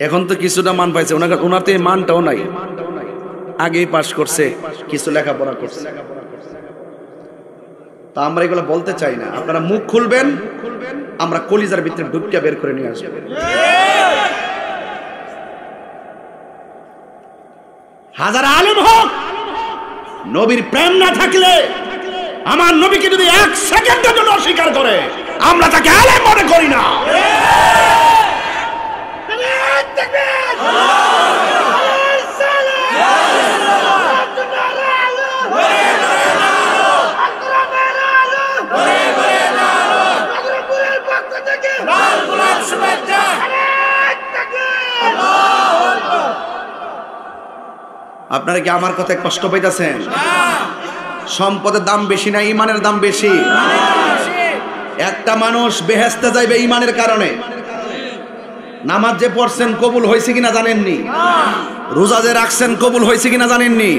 এখন তো কিছুটা মান পাইছে। ওনার তো এই মানটাও নাই, আগেই পাস করছে, কিছু লেখাপড়া করছে। তা আমরা এগুলো বলতে চাই না। আপনারা মুখ খুলবেন, আমরা কলিজার ভিতরে ঢুকিয়া বের করে নিয়ে আসবো। হাজার আলেম হোক, নবীর প্রেম না থাকলে, আমার নবীকে যদি 1 সেকেন্ডের জন্য অস্বীকার করে, আমরা তাকে আলেম মনে করি না। আপনারা কি আমার কথায় কষ্ট পাইতেছেন? সম্পদের দাম বেশি না ইমানের দাম বেশি? একটা মানুষ বেহেশতে যাইবে ইমানের কারণে। নামাজ যে পড়ছেন কবুল হয়েছে কিনা জানেননি, রোজা যে রাখছেন কবুল হয়েছে কিনা জানেননি,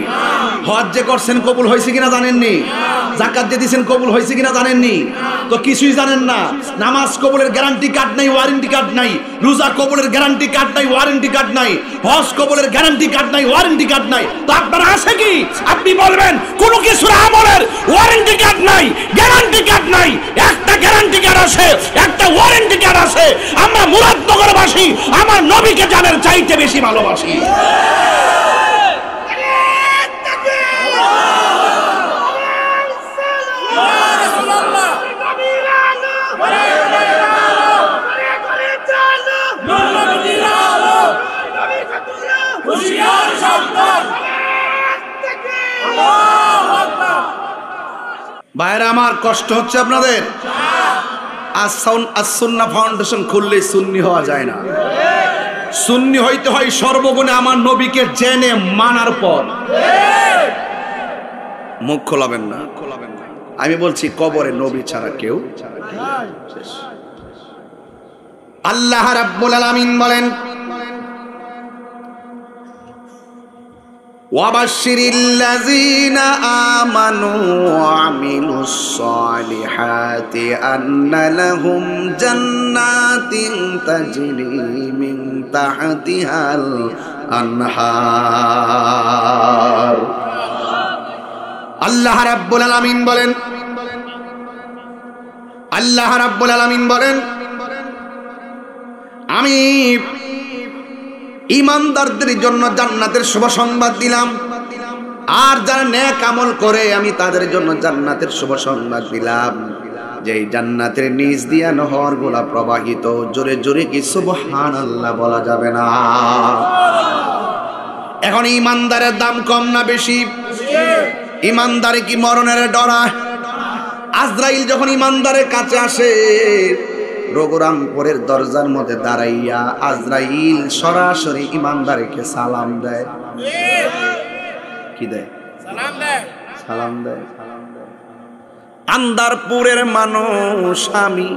হজ যে করছেন কবুল হয়েছে কিনা জানেননি, যাকাত যে দিয়েছেন কবুল হয়েছে কিনা জানেননি, তো কিছুই জানেন না। নামাজ কবুলের গ্যারান্টি কার্ড নাই, ওয়ারেন্টি কার্ড নাই। রোজা কবুলের গ্যারান্টি কার্ড নাই, ওয়ারেন্টি কার্ড নাই। হজ কবুলের গ্যারান্টি কার্ড নাই, ওয়ারেন্টি কার্ড নাই। তো আপনার আছে কি? আপনি বলবেন কোনো কিছুর আমলের ওয়ারেন্টি কার্ড নাই, গ্যারান্টি কার্ড নাই। একটা গ্যারান্টি কার্ড আছে, একটা ওয়ারেন্টি কার্ড আছে। আমরা মুরাদনগরবাসী আমার নবীকে জানের চাইতে বেশি ভালোবাসি। ভাইরা আমার, কষ্ট হচ্ছে আপনাদের? as-sunnah ফাউন্ডেশন খুললে সুন্নি হওয়া যায় না। সুন্নি হইতে হয় সর্বগুণে আমার নবীকে জেনে মানার পর। মুখ খোলাবেন না। আমি বলছি কবরে নবী ছাড়া কেউ। আল্লাহ রাব্বুল আলামিন বলেন, ওয়াবাশশিরিল্লাযীনা আমানু ওয়া আমিলুস সালিহাতি আন্না লাহুম জান্নাতিন তাজরি মিন তাহতিহাল আনহার। আল্লাহ রাব্বুল আলামিন বলেন, আল্লাহ রাব্বুল আলামিন বলেন, আমি ঈমানদারদের জন্য জান্নাতের শুভ সংবাদ দিলাম, আর যারা নেক আমল করে আমি তাদের জন্য জান্নাতের শুভ সংবাদ দিলাম, যে জান্নাতের নিচ দিয়া নহরগুলা প্রবাহিত। জোরে জোরে কি সুবহানাল্লাহ বলা যাবে না? এখন ঈমানদারের দাম কম না বেশি? ঈমানদারে কি মরণের ডরা? আজরাইল যখন ঈমানদারের কাছে আসে, রঘুরামপুরের দরজার মধ্যে দাঁড়াইয়া আজরাইল সরাসরি ঈমানদারকে সালাম দেয়। কি দেয়? সালাম দেয়। সালাম দেয়। আন্দারপুরের মানুষ আমি,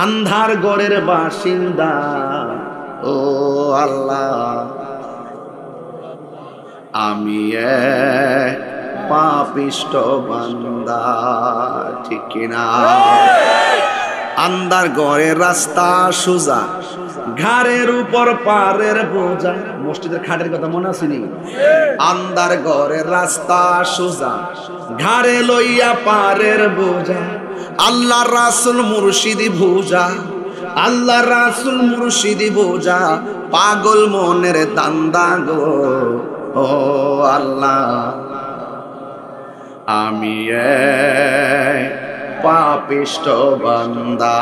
আন্ধার গড়ের বাসিন্দা, আল্লাহ আমি এক পাপিষ্ঠ বান্দা, ঠিক কিনা? আন্দার ঘরের রাস্তা সোজা, ঘাড়ের উপর পারের বোঝা। মসজিদের খাটের কথা মনে আছে নি? আন্দার ঘরের রাস্তা সোজা, ঘাড়ে লইয়া পারের বোঝা। আল্লাহ রাসূল মুর্শিদি বোঝা, আল্লাহ রাসূল মুর্শিদি বোঝা, পাগল মনের দান্দা গো ও আল্লাহ আমি এক পাপিষ্ঠ বান্দা,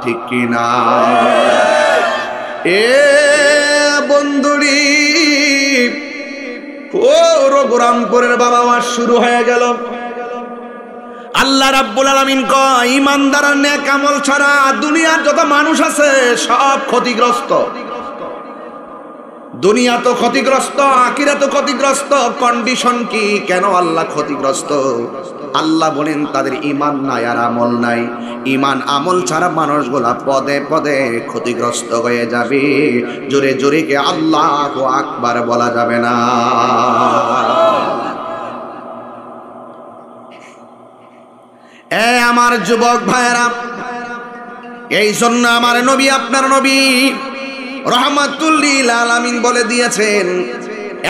ঠিক কিনা? এ বন্ধুরি ও রঘুরামপুরের বাবা ওয়াজ শুরু হয়ে গেল। আল্লাহ রাব্বুল আলামিন কয় ঈমানদার নেক আমল ছাড়া দুনিয়ার যত মানুষ আছে সব ক্ষতিগ্রস্ত। দুনিয়া তো ক্ষতিগ্রস্ত, আখিরাত তো ক্ষতিগ্রস্ত। কন্ডিশন কি? কেন আল্লাহ ক্ষতিগ্রস্ত? আল্লাহ বলেন তাদের ঈমান নাই আর আমল নাই। ঈমান আমল ছাড়া মানুষগুলা পদে পদে ক্ষতিগ্রস্ত হয়ে যাবে। জোরে জোরে কে আল্লাহু আকবার বলা যাবে না। এ আমার যুবক ভাইয়েরা, এই জন্য আমার নবী, আপনার নবী রাহমাতুল লিল আলামিন বলে দিয়েছেন,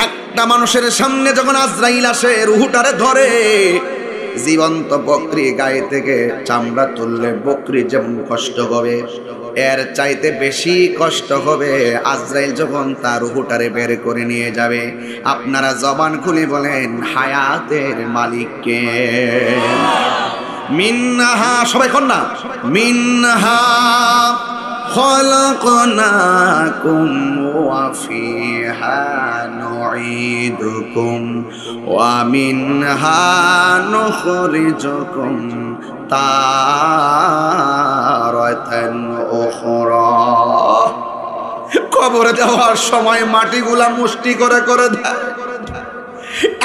একটা মানুষের সামনে যখন আজরাইল আসে রুহটারে ধরে, জীবন্ত বকরি গায়ে থেকে চামড়া তুললে বকরি যেমন কষ্ট হবে, এর চাইতে বেশি কষ্ট হবে আজরাইল যখন তার রুহটারে বের করে নিয়ে যাবে। আপনারা জবান খুলে বলেন হায়াতের মালিককে। মিনহা, সবাই কোন না, মিনহা খলাকনাকুম ওয়া ফিহা নুঈদুকুম ওয়া মিনহা নুখরিজুকুম তারাতান উখরা। কবরে যাওয়ার সময় মাটিগুলা মুষ্টি করে করে দেয়,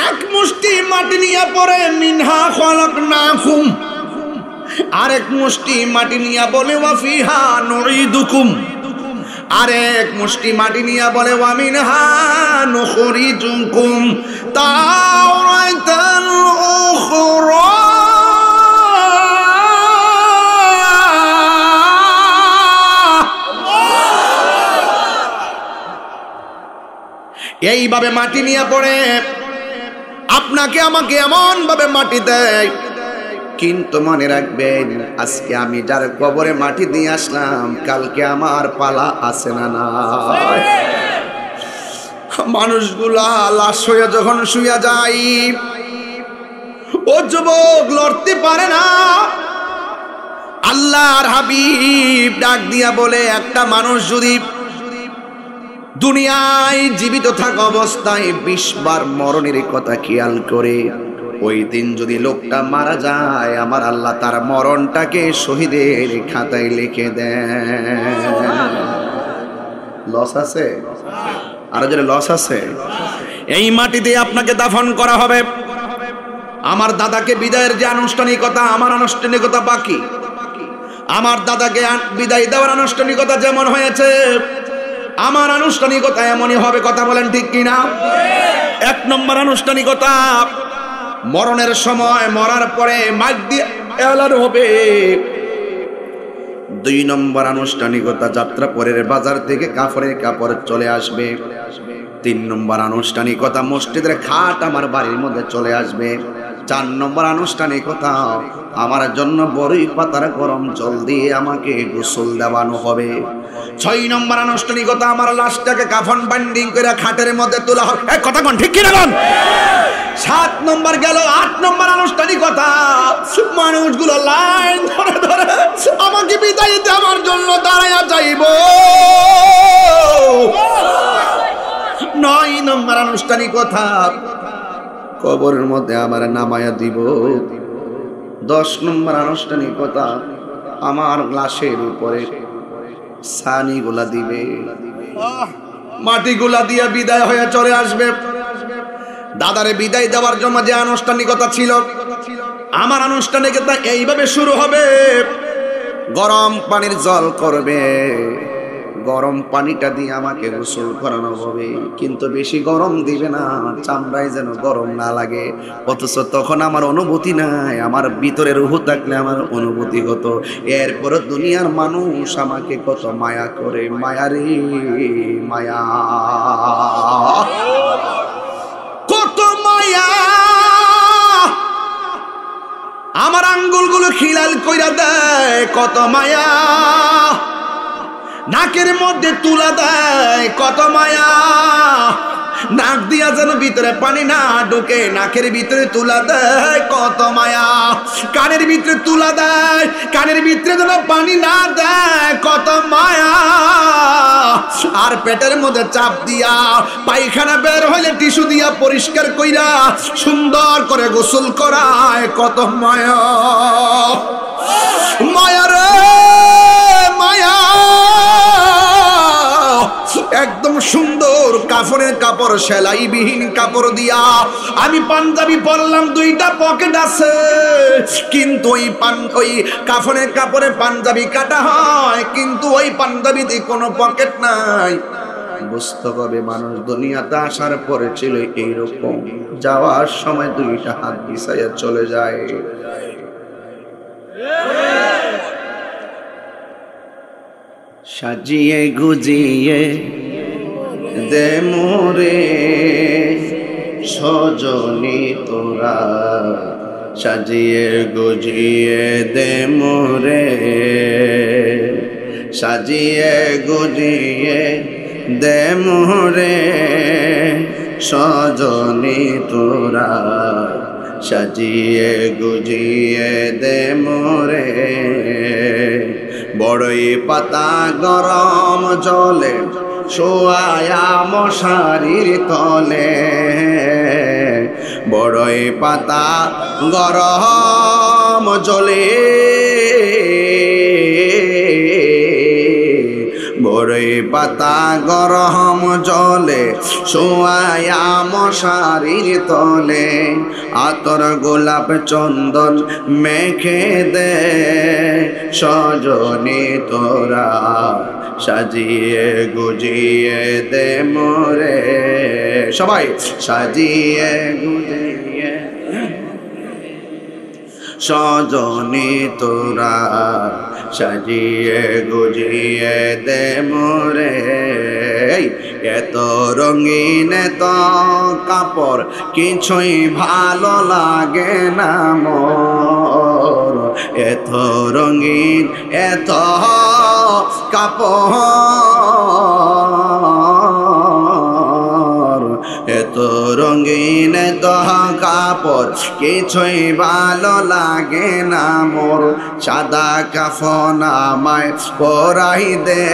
এক মুষ্টি মাটি নিয়ে পড়ে মিনহা খলাকনাকুম, আরেক মুষ্টি মাটি নিয়া বলে ওয়া ফিহা নুঈদুকুম, আরেক মুষ্টি মাটি নিয়া বলে ওয়া মিনহা নুখরিজুকুম তারাতান উখরা। এইভাবে মাটি নিয়ে পড়ে আপনাকে আমাকে এমন ভাবে মাটি দেয়। কিন্তু মনে রাখবেন, আজকে আমি যার কবরে মাটি দিয়ে আসলাম, কালকে আমার পালা আছে না নাই? মানুষগুলা লাশ হয়ে যখন শুয়ে যায়, ও যুবক লড়তে পারে না। আল্লাহর হাবিব ডাক দিয়া বলে, একটা মানুষ যদি দুনিয়ায় জীবিত থাকা অবস্থায় 20 বার মরণের কথা খেয়াল করে, ওই দিন যদি লোকটা মারা যায়, আমার আল্লাহ তার মরণটাকে শহীদের খাতায় লিখে দেন। লস আছে? আরো যারা লস আছে, এই মাটিতে আপনাকে দাফন করা হবে। আমার দাদাকে বিদায়ের যে আনুষ্ঠানিকতা, আমার আনুষ্ঠানিকতা বাকি। আমার দাদাকে বিদায় দেওয়ার আনুষ্ঠানিকতা যেমন হয়েছে, আমার আনুষ্ঠানিকতা এমনই হবে। কথা বলেন ঠিক কিনা? 1 নম্বর আনুষ্ঠানিকতা, মরণের সময় মরার পরে মাইক দিয়ে এলান হবে। 2 নম্বর আনুষ্ঠানিকতা, যাত্রা পরের বাজার থেকে কাপড়ের কাপড় চলে আসবে। 3 নম্বর আনুষ্ঠানিকতা, মসজিদের খাট আমার বাড়ির মধ্যে চলে আসবে। 4 নম্বর আনুষ্ঠানিকতা, আমার জন্য বড়ই পাতার গরম জল দিয়ে আমাকে গোসল দেওয়ানো হবে। 6 নম্বর আনুষ্ঠানিকতা, আমার লাশটাকে কাফন বাইন্ডিং করে খাটের মধ্যে তোলা হবে। এই কথা কোন ঠিক কি না কোন? 7 নম্বর গেল। 8 নম্বর আনুষ্ঠানিকতা, মানুষগুলো লাইন ধরে ধরে আমাকে বিদায় দেওয়ার জন্য দাঁড়ায়া যাইব। 9 নম্বর আনুষ্ঠানিকতা, কবরের মধ্যে আমার নামায়া দিব। 10 নম্বর আনুষ্ঠানিকতা, আমার লাশের উপরে ছানি গুলা দিবে, মাটি গুলা দিয়ে বিদায় হয়ে চলে আসবে। দাদারে বিদায় দেওয়ার জন্য যে আনুষ্ঠানিকতা ছিল, আমার আনুষ্ঠানিকতা এইভাবে শুরু হবে। গরম পানির জল করবে, গরম পানিটা দিয়ে আমাকে গোসল করানো হবে, কিন্তু বেশি গরম দিবে না, চামড়ায় যেন গরম না লাগে। অথচ তখন আমার অনুভূতি নাই, আমার ভিতরে রূহ থাকলে আমার অনুভূতি হতো। এরপর দুনিয়ার মানুষ আমাকে কত মায়া করে, মায়া রে মায়া, কত মায়া। আমার আঙ্গুলগুলো খিলাল কইরা দেয়, কত মায়া। নাকের মধ্যে তুলা দেয়, কত মায়া। নাক দিয়া যেন ভিতরে পানি না ঢোকে, নাকের ভিতরে তুলা দেয়, কত মায়া। কানের ভিতরে তুলা দেয়, কানের ভিতরে যেন পানি না দেয়, কত মায়া। আর পেটের মধ্যে চাপ দিয়া পায়খানা বের হইলে টিস্যু দিয়া পরিষ্কার কইরা সুন্দর করে গোসল করায়, কত মায়া। মায়া রে মায়া। একদম সুন্দর কাফনের কাপড়, সেলাইবিহীন কাপড় দিয়া আমি পাঞ্জাবি পরলাম, দুইটা পকেট আছে, কিন্তু ওই কাফনের কাপড়ে পাঞ্জাবি কাটা হয়, কিন্তু ওই পাঞ্জাবিতে কোনো পকেট নাই। বুঝতে হবে মানুষ দুনিয়াতে আসার পরে ছিল এইরকম, যাওয়ার সময় দুইটা হাত বিছাইয়া চলে যায়। সাজিয়ে গুজিয়ে দে মোরে সজনী তোরা, সাজিয়ে গুজিয়ে দে মোরে, সাজিয়ে গুজিয়ে দে মোরে সজনী তোরা, সাজিয়ে গুজিয়ে দে মোরে। বড়ই পাতা গরম জলে শোয়ায়া মশারির তলে, বড়ই পাতা গরম জলে, বড়ই পাতা গরম জলে শোয়ায়া মশারির তলে, আতর গোলাপ চন্দন মেখে দে সজনী তোরা, সাজিয়ে গুজিয়ে দে মোরে। সবাই সাজিয়ে গুজিয়ে সজনী তোরা, সাজিয়ে গুজিয়ে দে মোরে। এত রঙিন এত কাপড় কিছুই ভালো লাগে না মোর, এত রঙিন এত কাপড়, এত রঙিন এত কাপড় কিছুই ভালো লাগে না মোর। সাদা কাফন আমায় পরাই দে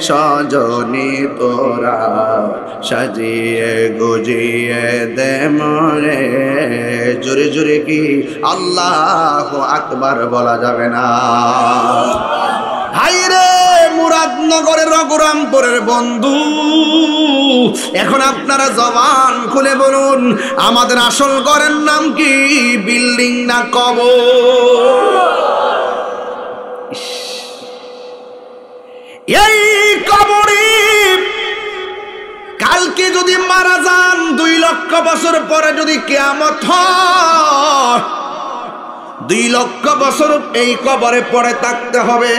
সজনী তোরা, সাজিয়ে গুজিয়ে দে মোরে। জোরে জোরে কি আল্লাহু আকবার বলা যাবে না? হাইরে মুরাদনগরের রঘুরামপুরের বন্ধু, এখন আপনারা জবান খুলে বলুন, আমাদের আসল ঘরের নাম কি, বিল্ডিং না কবর? এই কবরে কালকে যদি মারা যান, 2 লক্ষ বছর পরে যদি কিয়ামত হয়, 2 লক্ষ বছর এই কবরে পড়ে থাকতে হবে।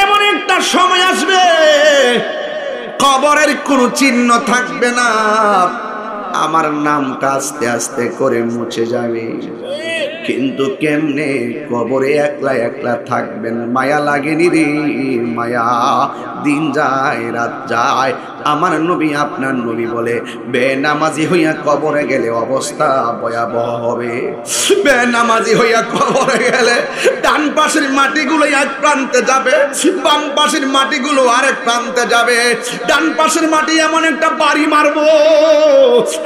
এমন একটা সময় আসবে কবরের কোনো চিহ্ন থাকবে না, আমার নামটা আস্তে আস্তে করে মুছে যাবে। কিন্তু কেমনে কবরে একলা একলা থাকবেন, মায়া লাগেনি রে মায়া। দিন যায় রাত যায়, আমার নবী আপনার নবী বলে বেনামাজি হইয়া কবরে গেলে অবস্থা ভয়াবহ হবে। বেনামাজি হইয়া কবরে গেলে ডান পাশের মাটিগুলো এক প্রান্তে যাবে, বাম পাশের মাটিগুলো আরেক প্রান্তে যাবে। ডান পাশের মাটি এমন একটা বাড়ি মারবো,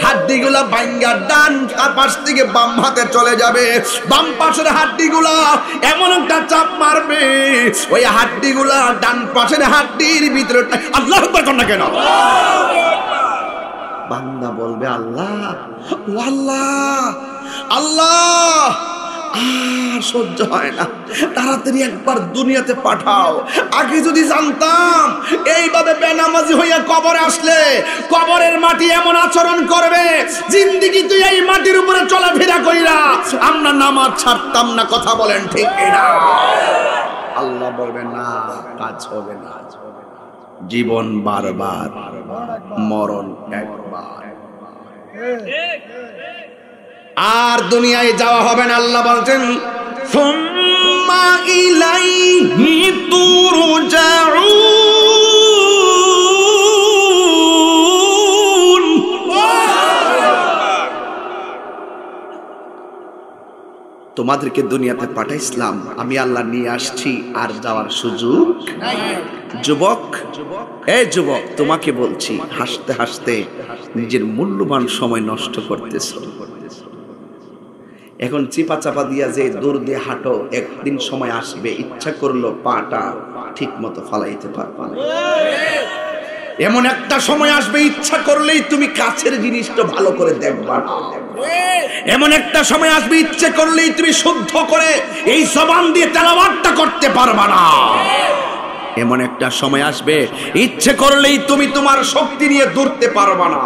হাড্ডিগুলা ভাঙ্গা ডান পাশ থেকে বাম হাতে চলে যাবে। বাম পাশের হাড্ডিগুলা এমন একটা চাপ মারবে, ওই হাড্ডিগুলা ডান পাশের হাড্ডির ভিতরে। আল্লাহু আকবার কর না কেন? বান্দা বলবে আল্লাহ আল্লাহ আল্লাহ, আর সহ্য হয় না, তাড়াতাড়ি একবার দুনিয়াতে পাঠাও। আগে যদি জানতাম এইভাবে বেনামাজি হইয়া কবরে আসলে কবরের মাটি এমন আচরণ করবে, জিন্দেগি তুই এই মাটির উপরে চলাফেরা কইরা আমরা নামাজ ছাড়তাম না। কথা বলেন ঠিক না? আল্লাহ বলবেন না, কাজ হবে না। জীবন বারবার, মরণ একবার, আর দুনিয়ায় যাওয়া হবে না। আল্লাহ বলছেন সুম্মা ইলাইহি তুরজাউন। তোমাদেরকে দুনিয়াতে পাঠাইছিলাম, আমি আল্লাহ নিয়ে আসছি, আর যাওয়ার সুযোগ নাই। যুবক, এই যুবক, তোমাকে বলছি, হাসতে হাসতে নিজের মূল্যবান সময় নষ্ট করতেছ। এখন চিপা চাপা দিয়া যে দূর দিয়ে হাঁটো, একদিন সময় আসবে ইচ্ছা করলো পাটা ঠিক মতো ফালাইতে পারবা না। এমন একটা সময় আসবে ইচ্ছা করলেই তুমি কাছের জিনিসটা ভালো করে দেখবা না। এমন একটা সময় আসবে ইচ্ছে করলেই তুমি শুদ্ধ করে এই জবান দিয়ে তেলাওয়াতটা করতে পারবা না। এমন একটা সময় আসবে ইচ্ছে করলেই তুমি তোমার শক্তি নিয়ে দৌড়তে পারবা না।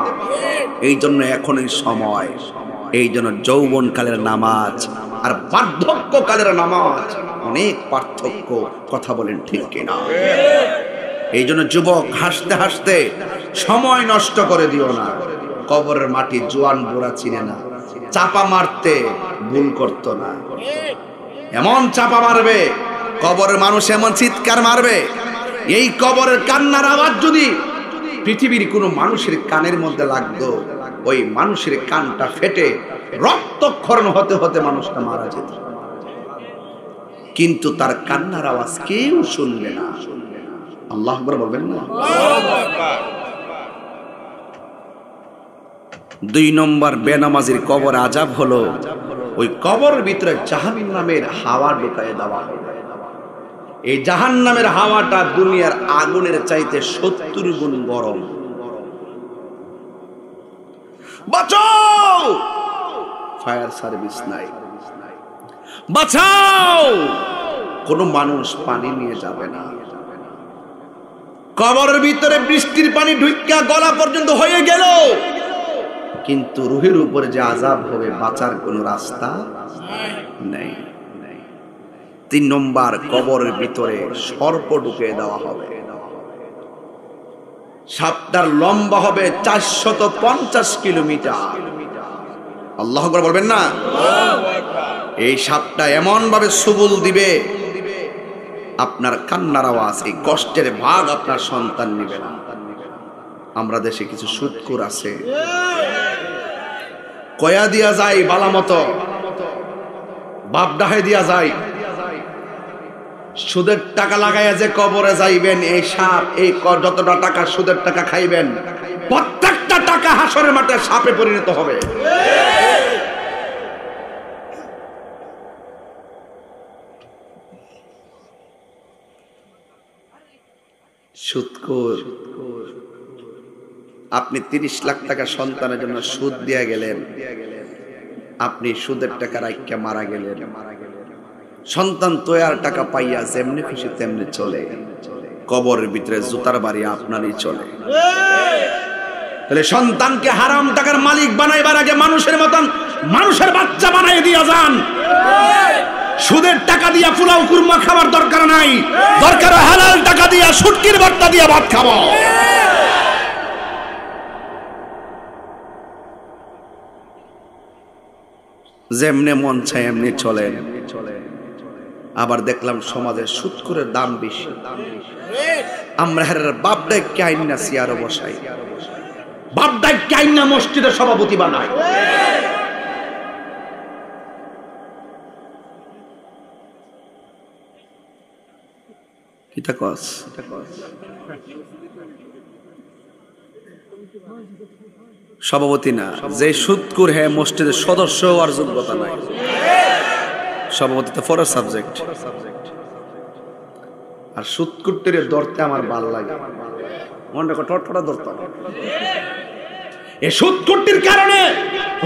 এই জন্য এখনই সময়। এই জন্য যৌবনকালের নামাজ আর বার্ধক্যকালের নামাজ অনেক পার্থক্য। কথা বলেন ঠিক কিনা? এই জন্য যুবক, হাসতে হাসতে সময় নষ্ট করে দিও না। কবরের মাটি জোয়ান বুড়া চিনে না, চাপা মারতে ভুল করতো না। এমন চাপা মারবে, কবরের মানুষ এমন চিৎকার মারবে, এই কবরের কান্নার আওয়াজ যদি পৃথিবীর কোনো মানুষের কানের মধ্যে লাগতো, ওই মানুষের কানটা ফেটে রক্তক্ষরণ হতে হতে মানুষটা মারা যেত। কিন্তু তার কান্নার আওয়াজ কেউ শুনবে না। আল্লাহু আকবার বলবেন না? দুই নম্বর বেনামাজির কবর আযাব হলো, ওই কবরের ভিতরে জাহান্নাম নামের হাওয়া ঢুকায় দেওয়া হবে। এই জাহান্নামের হাওয়াটা দুনিয়ার আগুনের চাইতে 70 গুণ গরম। বাঁচাও, ফায়ার সার্ভিস নাই। বাঁচাও, কোন মানুষ পানি নিয়ে যাবে না। কবরের ভিতরে বৃষ্টির পানি ঢুইকা গলা পর্যন্ত হয়ে গেল, কিন্তু রুহের উপরে যে আযাব হবে, বাঁচার কোনো রাস্তা নেই। 3 নম্বর, কবরের ভিতরে সর্প ঢুকিয়ে দেওয়া হবে। সাপটার লম্বা হবে 450 কিলোমিটার। আল্লাহু আকবার বলবেন না? এই সাপটা এমন ভাবে সুবুল দিবে, আপনার কান্নার আওয়াজ, এই কষ্টের ভাগ আপনার সন্তান নেবে না। আমরা দেশে কিছু সুদখোর আছে, কয়া দিয়া যায়, বালা মতো বাপ ডাহে দিয়া যায়, সুদের টাকা লাগাইয়া যে কবরে যাইবেন, এই সাপ, এই যতটা টাকা সুদের টাকা খাইবেন, প্রত্যেকটা টাকা হাসরের মাঠে সাপে পরিণত হবে। সুদখোর, আপনি 30 লাখ টাকা সন্তানের জন্য সুদ দিয়া গেলেন, আপনি সুদের টাকা রাইখা মারা গেলেন। সন্তান তো আর টাকা পাইয়া যেমনি খুশি তেমনি চলে, কবরের ভিতরে জুতার বাড়ি আপনারই চলে। তাহলে সন্তানকে হারাম টাকার মালিক বানাইবার আগে মানুষের মতন মানুষের বাচ্চা বানাই দিয়া যান। সুদের টাকা দিয়া পোলাও কুরমা খাবার দরকার নাই, দরকার হালাল টাকা দিয়া শুটকির ভর্তা দিয়া ভাত খাবো। যেমনে মন চায় এমনি চলেন। আবার দেখলাম সমাজে সুদখোরের দাম বেশি। আমরা বাপ ডাইকে আইনা চেয়ারে বসাই, বাপ ডাইকে আইনা মসজিদের সভাপতি বানাই। সভাপতি না, যে সুদখোর হ্যাঁ মসজিদের সদস্য আর যোগ্যতা নাই। সভাপতি তো ফরজ সাবজেক্ট। আর সুদখোরদের ধরতে আমার ভালো লাগে, মনটা টটফটা ধরতে। এই সুদখোরটির কারণে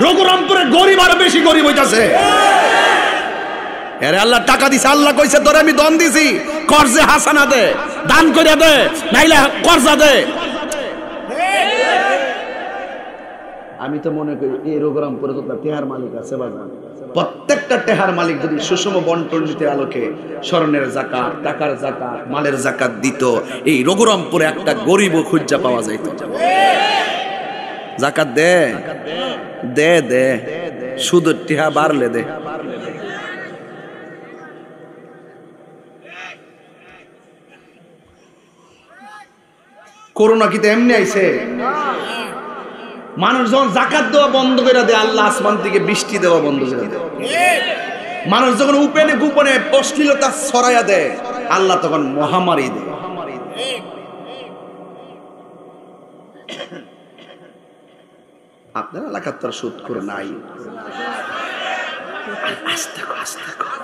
রঘুরামপুরে গরিব আরো বেশি গরিব হইতাছে। আরে আল্লাহ টাকা দিছে, আল্লাহ কইছে তোরে আমি দন দিছি, কর্জে হাসানা দে, দান করে দে, নাইলে কর্জা দে। আমি তো মনে করি এই রঘুরামপুরে তো টেহার মালিক আছে বাজার, প্রত্যেকটা টেহার মালিক যদি সুষম বন্টন নীতি আলোকে স্বর্ণের জাকাত, টাকার জাকাত, মালের জাকাত দিত, এই রঘুরামপুরে একটা গরিব খুঁজা পাওয়া যাইত। জাকাত দে দে দে, সুদের টেহা বাড়লে দে। করোনা কি তো এমনি আইছে? মানুষ যখন জাকাত দেওয়া বন্ধ করে দেয়, আল্লাহ আসমান থেকে বৃষ্টি দেওয়া বন্ধ করে দেয়। মানুষ যখন উপেনে গোপনে অশ্লীলতা ছড়াইয়া দেয়, আল্লাহ তখন মহামারী দেয়। আপনার এলাকার তো সুদ করে নাই। আস্তে কর, আস্তে কর,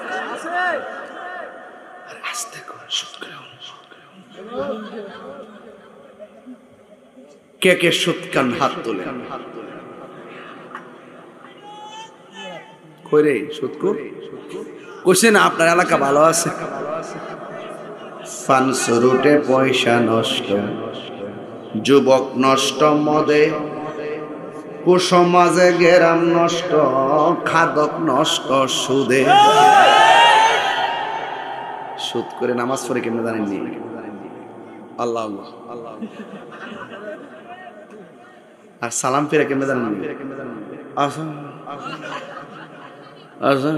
আস্তে কর, সুদ করে। কে কে সুদ কান হাত তোলে? কইরে সুদ কর কইছে না আপনার এলাকা ভালো আছে? ফানসুরুটে পয়সা নষ্ট, যুবক নষ্ট মদে, কুসমাজে গেরাম নষ্ট, খাদক নষ্ট সুদে। সুদ করে নামাজ পড়ে কেমনে জানেননি? আল্লাহ আল্লাহ আল্লাহ। আর সালাম ফিরে কেমনে জানেননি? আসা আসা।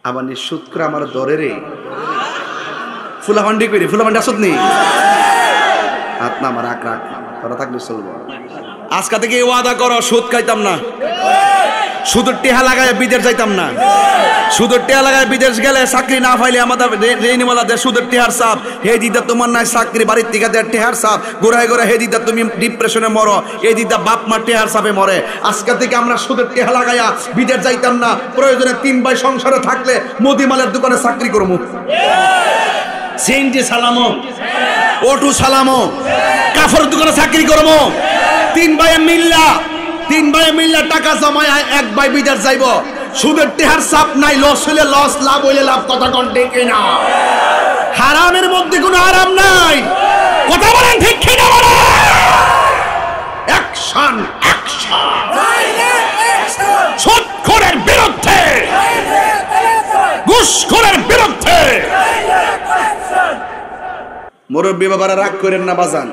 আবার নিঃসুদ করে আমার দরে রে ফুলাফান্ডি করি, ফুলাফান্ডি আসত নি হাত না আমার রাখ রাখ, তোরা থাকলে চলবো। আজকে থেকে ওয়াদা করো সুদ খাইতাম না, সুদের টেহা লাগায় বিদেশ যাইতাম না। সুদের টেহা লাগায় বিদেশ গেলে চাকরি না পাইলে আমাদের রেনিওয়ালাদের সুদের টেহার চাপ, হে দিদা তোমার নাই চাকরি, বাড়ির থেকে দেয় টেহার চাপ, গোড়ায় গোড়ায় হে দিদা তুমি ডিপ্রেশনে মরো, এই দিদা বাপ মা টেহার চাপে মরে। আজকে থেকে আমরা সুদের টেহা লাগাইয়া বিদেশ যাইতাম না, প্রয়োজনে 3 ভাই সংসারে থাকলে মুদিমালের দোকানে চাকরি করবো, সিএনজি সালামো, অটো সালামো, কাপড়ের দোকানে চাকরি করবো। 3 ভাইয়ে মিল্লা টাকা জমায় 1 ভাই বিদেশ যাইব। সুদের টেহার চাপ নাই, লস হইলে লস, লাভ হইলে লাভ। কথা কোন ঠিক কিনা? হারামের মধ্যে কোনো আরাম নাই। কথা বলেন ঠিক কিনা? বলেন অ্যাকশন, অ্যাকশন, সুদখোরের বিরুদ্ধে, ঘুষখোরের বিরুদ্ধে। মুরব্বী বাবারা রাগ করেন না বাজান,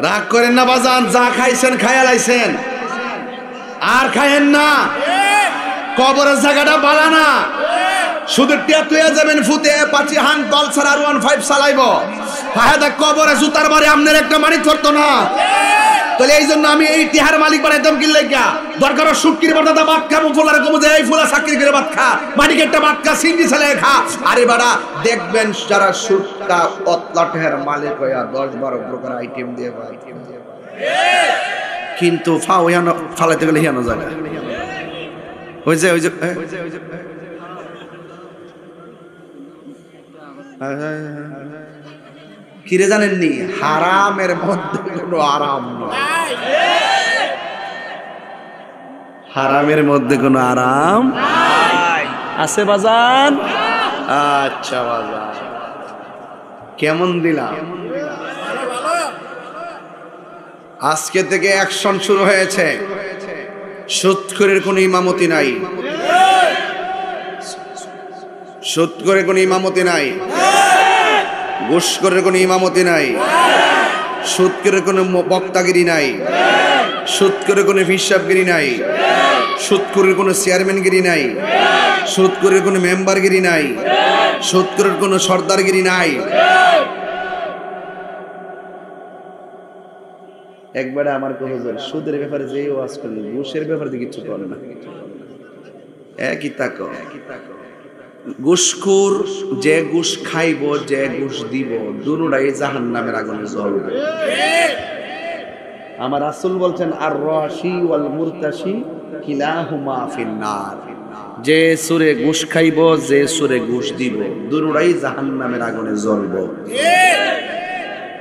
রাগ করেন না বাজান। যা খাইছেন খাইয়া লাইছেন, আর খাইয়েন না। কবরের জায়গাটা বালা না। সুদের টিয়া তুইয়া যাবেন ফুতে, পাঁচি হান পালসার আর 15 চালাইব, ফায়দা কবরে জুতার বারে আমনের একটা মানি ধরতো না। তাহলে এই জন্য আমি এই টিহার মালিক বানাইতাম কি লাগা? দরকার সুটকির বাটাটা ভাত খাবো, ফোলার কমে যায়, এই ফোলা চাকরি করে ভাত খা, মানিক একটা ভাত খা, সিন্ডি ছেলে খা। আরে বাড়া দেখবেন যারা সুটকা অতলা টিহার মালিক হইয়া 10-12 প্রকার আইটেম দিয়ে কিন্তু ফালাইতে গেলে হিয়ানো জায়গা ওই যে কিরে জানেননি? হারামের মধ্যে কোনো আরাম নয়, হারামের মধ্যে কোনো আরাম আছে বাজান। আচ্ছা বাজান কেমন দিলাম? আজকে থেকে অ্যাকশন শুরু হয়েছে। সুদখোরের কোনো ইমামতি নাই, সুদখোরের কোনো ইমামতি নাই, ঘুষখোরের কোনো ইমামতি নাই, সুদখোরের কোনো বক্তাগিরি নাই, সুদখোরের কোনো হিসাবগিরি নাই, সুদখোরের কোনো চেয়ারম্যানগিরি নাই, সুদখোরের কোনো মেম্বারগিরি নাই, সুদখোরের কোনো সর্দারগিরি নাই। একবারে আমার হুজুর সুদের ব্যাপারে যেই ওয়াজ করলেন, ঘুষের ব্যাপারে কিছু করে না। একই তাকো ঘুষখোর যে ঘুষ খাইব, যে ঘুষ দিব, দুটোটাই জাহান্নামের আগুনে জ্বলবে। আমার রাসূল বলছেন আর রাশি ওয়াল মুরতাশি কিলাহুমা ফিন্নার। যে সুরে ঘুষ খাইব, যে সুরে ঘুষ দিব, দুটোটাই জাহান্নামের আগুনে জ্বলবে।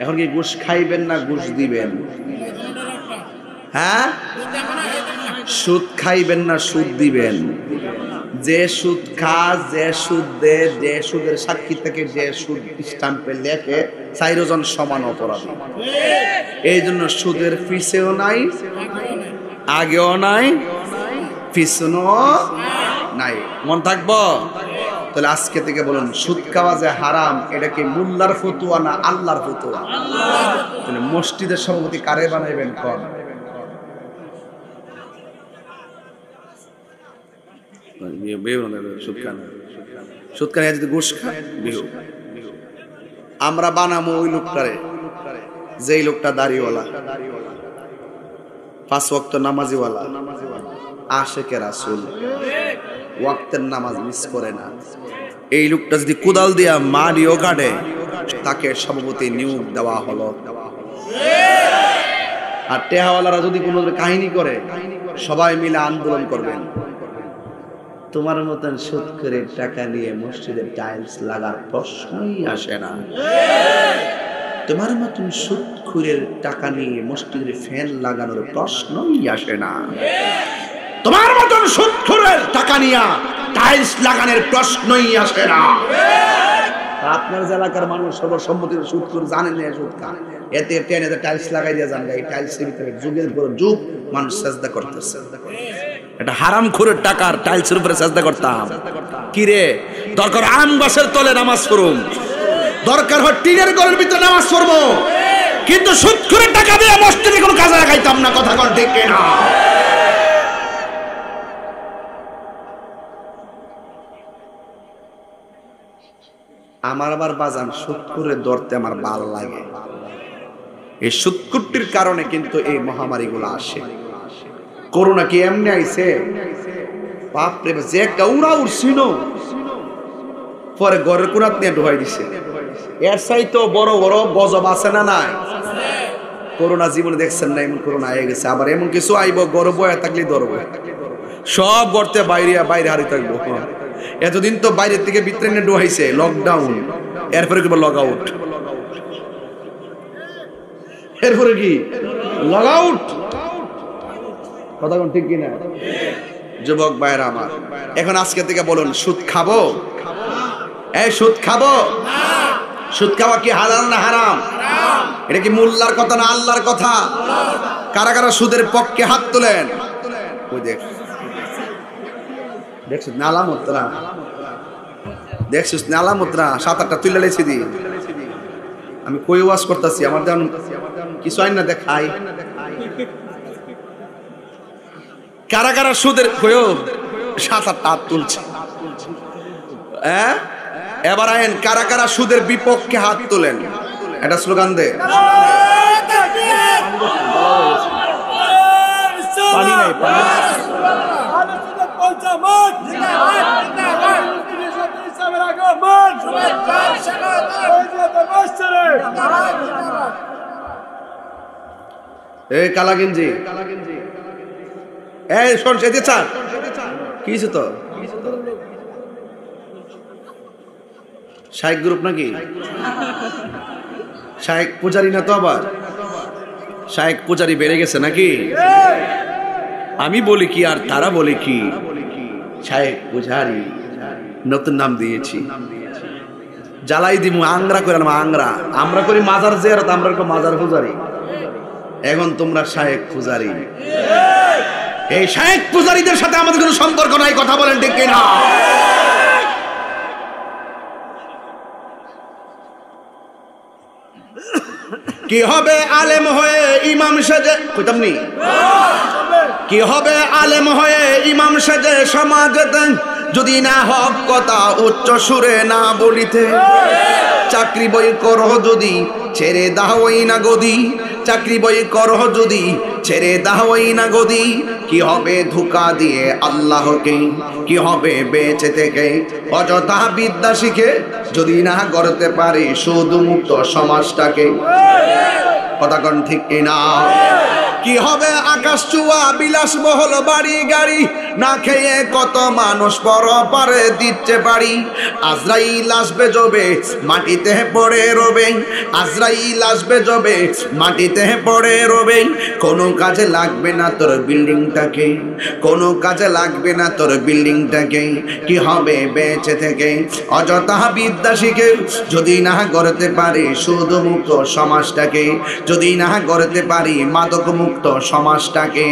এখন কি ঘুষ খাইবেন না ঘুষ দিবেন? হ্যাঁ, সুদ খাইবেন না সুদ দিবেন? যে সুদ খা, যে সুদ দে, যে সুদের সাক্ষী থেকে যে সুদ স্ট্যাম্পে লেখে, চাইরজন সমান অপরাধী। এই জন্য সুদের পিছেও নাই, আগেও নাই, পিছনেও নাই। মন থাকবো? তাহলে আজকে থেকে বলুন, সুদ খাওয়া যে হারাম, এটা কি মোল্লার ফতুয়া না আল্লাহর ফতুয়া? তাহলে মসজিদের সভাপতি কারে বানাইবেন? কোন আমরা বানাবো ওই লোকটারে, যেই লোকটা দাড়িওয়ালা, 5 ওয়াক্ত নামাজিওয়ালা, আশেকে রাসূল, ওয়াক্তের নামাজ মিস করে না। এই লোকটা যদি কোদাল দিয়া মারিও কাটে, তাকে সভাপতি নিয়োগ দেওয়া হলো। আর টেহাওয়ালারা যদি কোনো কাহিনী করে, সবাই মিলে আন্দোলন করবেন। তোমার মতন সুদ করে টাকা নিয়ে মসজিদের টাইলস লাগার প্রশ্নই আসে না। তোমার মতন সুদখোরের টাকা নিয়ে মসজিদের ফ্যান লাগানোর প্রশ্নই আসে না। তোমার মতন সুদখোরের টাকা নিয়ে টাইলস লাগানোর প্রশ্নই আসে না। আপনার এলাকার মানুষ সর্বসম্মতির সুদখোর জানেন না সুদ খায়, এতে টেনে টাইলস লাগাই দিয়ে যান। এই টাইলসের ভিতরে যুগের পর যুগ মানুষ সাজদা করতেছে। এটা হারামখোরের টাকার টাইলসের উপরে সাজদা করতাম। কি রে, দরকার আম গাছের তলে নামাজ পড়ুম, দরকার হয় টিনের ঘরের ভিতরে নামাজ পড়বো, কিন্তু সুদখোরের টাকা দিয়ে মসজিদে কোনো কাজে লাগাইতাম না। কথা কোন ঠিক না? আমার আবার বাজান সুদখোরের ধরতে আমার ভাল লাগে। এই সুদখোরটির কারণে কিন্তু এই মহামারী গুলো আসে। করোনা কি এমনি আইছে? বাপরে, যে গাউরা উঠছিল পরে ঘরের কোনাত নিয়ে ঢুকাই দিছে। এর চাইতো বড় বড় গজব আছে না নাই? করোনা জীবনে দেখছেন না এমন করোনা আয়ে গেছে। আবার এমন কিছু আইব, গড় বয়া থাকলে ধরবো, সব গড়তে বাইরে বাইরে হারিয়ে থাকবো। এতদিন তো বাইরের থেকে ভিতরে নিয়ে ঢুকাইছে, লকডাউন, এরপরে কি লগ আউট, এরপরে কি লগ আউট। কথা কোন ঠিক কিনা? যুবক ভাইরা আমার, এখন আজকে থেকে বলুন, সুদ খাবো? এই সুদ খাবো? সুদ খাওয়া কি হালাল না হারাম? এটা কি মোল্লার কথা না আল্লাহর কথা? কারা কারা সুদের পক্ষে হাত তোলেন? ওই দেখছিস নালামতরা, দেখছিস নালামতরা 7-8টা তুলে লেছি দি। আমি কই ওয়াজ করতেছি, আমার যেমন কিছু আইন না দেখাই। কারা কারা সুদের কইও 7-8টা হাত তুলছে? হ্যাঁ, এবার আইন কারা কারা সুদের বিপক্ষে হাত তোলেন? এটা স্লোগান দে। পানি নাই, পানি এই কালা গেঞ্জি, এই শোন, সেদিকে চান কি তো শাইখ গ্রুপ নাকি? শাইখ পূজারি না তো? আবার শাইখ পূজারি বেড়ে গেছে নাকি? আমি বলি কি আর তারা বলে কি? শাইখ পূজারি নতুন নাম দিয়েছি। জ্বালাই দিমু আংরা করে, আংরা আমরা করি মাজার জিয়ারত, আমরা করি মাজার পূজারি। এখন তোমরা শাইখ পূজারি। এই শাইখ পূজারীদের সাথে আমাদের কোনো সম্পর্ক নাই। কথা বলেন ঠিক কিনা? কি হবে আলেম হয়ে ইমাম সেজে, কইতাম নি? কি হবে আলেম হয়ে ইমাম সেজে সমাজেতে, যদি না হক কথা উচ্চ সুরে না বলিতে। চাকরি বই করহ যদি ছেড়ে দাওই না গদি, চাকরি বই করহ যদি ছেড়ে দাওই না গদি। কি হবে ধোঁকা দিয়ে আল্লাহকে, কি হবে বেঁচে থেকে অযথা বিদ্যা শিখে, যদি না করতে পারি শুধু মুক্ত সমাজটাকে। কথা কোন ঠিক কিনা? কি হবে আকাশ চুয়া বিলাসবহুল বাড়ি গাড়ি, না খেয়ে কত মানুষ পরপারে দিচ্ছে বাড়ি। আজরাইল আসবে যবে মাটিতে পড়ে রবে, আজরাইল আসবে যবে মাটিতে পড়ে রবে। কোনো কাজে লাগবে না তোর বিল্ডিংটাকে, কোনো কাজে লাগবে না তোর বিল্ডিংটাকে। কি হবে বেঁচে থেকে অযথা বিদ্যা শিখে যদি না গড়তে পারি শুধু মুক্ত সমাজটাকে, যদি না গড়তে পারি মাদক মুক্ত সমাজটাকে।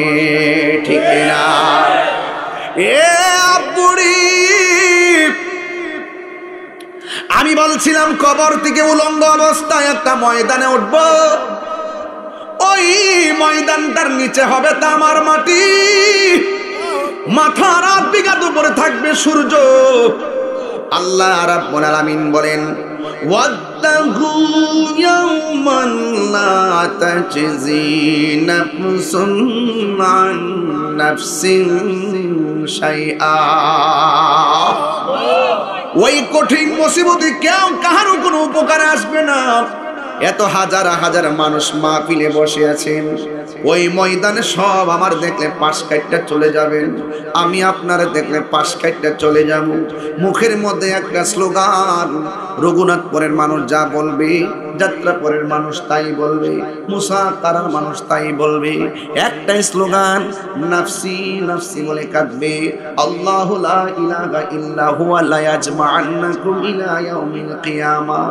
ঠিক না? এ বুড়ি, আমি বলছিলাম কবর থেকে উলঙ্গ অবস্থায় একটা ময়দানে উঠব, ওই ময়দানটার নিচে হবে তামার মাটি, মাথার 8 বিঘা উপরে থাকবে সূর্য। আল্লাহ রাব্বুল আলামিন বলেন ওয়াত্তাকু ইয়াওমান লা তাজজি নাফসুন আন নাফসিন শাইআ। ওই কঠিন মুসিবতে কেউ কারো কোনো উপকারে আসবে না। এত হাজার হাজার মানুষ মাহফিলে বসে আছেন, ওই ময়দানে সব আমার দেখলে পাশ কাটটা চলে যাবেন, আমি আপনারা দেখলে পাশ কাটটা চলে যাব। মুখের মধ্যে একটা স্লোগান, রঘুনাথপুরের মানুষ যা বলবে, যাত্রাপুরের মানুষ তাই বলবে, মুসাকারার মানুষ তাই বলবে, একটাই স্লোগান, নাফসি নাফসি বলে কাঁদবে। আল্লাহু লা ইলাহা ইল্লা হুয়া লা ইয়াজমা'আন্নাকুম ইলা ইয়াউমিল কিয়ামা।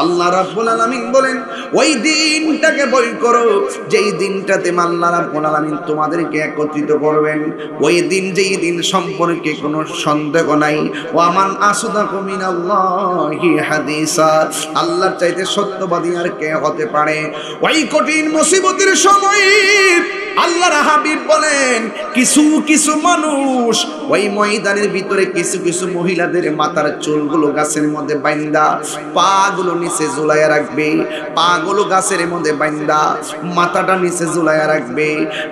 আল্লাহ রাব্বুল আলামিন বলেন ওই দিনটাকে ভয় করো যেই দিনটাতে আল্লাহ রাব্বুল আলামিন তোমাদেরকে একত্রিত করবেন। ওই দিন যেই দিন সম্পর্কে কোনো সন্দেহ নাই। ওয়া মান আসদাকু মিনাল্লাহি হাদিসা, আল্লাহর চাইতে সত্যবাদী আর কে হতে পারে? ওই কঠিন মুসিবতের সময় আল্লাহর হাবিব বলেন কিছু কিছু মানুষ ওই ময়দানের ভিতরে কিছু কিছু মহিলাদের মাথার চুলগুলো গাছের মধ্যে বাইন্দা পাগুলো নিচে ঝুলাইয়া রাখবে, পাগুলো গাছের মধ্যে বাইন্দা মাথাটা নিচে ঝুলাইয়া রাখবে।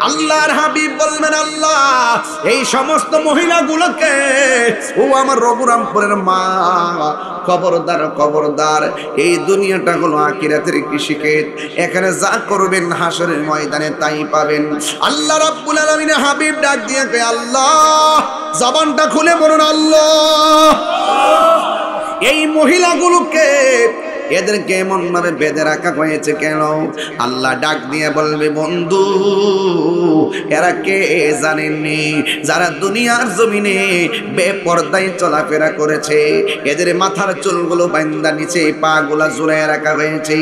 আল্লাহর হাবিব বলবেন আল্লাহ এই সমস্ত মহিলাগুলোকে, ও আমার রঘুরামপুরের মা, খবরদার খবরদার, এই দুনিয়াটা হলো আখিরাতের কৃষিক্ষেত, এখানে যা করবেন হাসরের ময়দানে তাই পাবেন। আল্লাহ রাব্বুল আলামিন হাবিব ডাক দিয়ে কয় আল্লাহ, জবানটা খুলে বলুন আল্লাহ। এই মহিলাগুলোকে এদেরকে এমন ভাবে বেঁধে রাখা হয়েছে কেন? আল্লাহ ডাক দিয়ে বলবে বন্ধু এরা কে জানেননি? যারা দুনিয়ার জমিনে বেপরদায় চলাফেরা করেছে, এদের মাথার চুলগুলো বান্দা নিচে পা গুলা ঝুলাইয়া রাখা হয়েছে।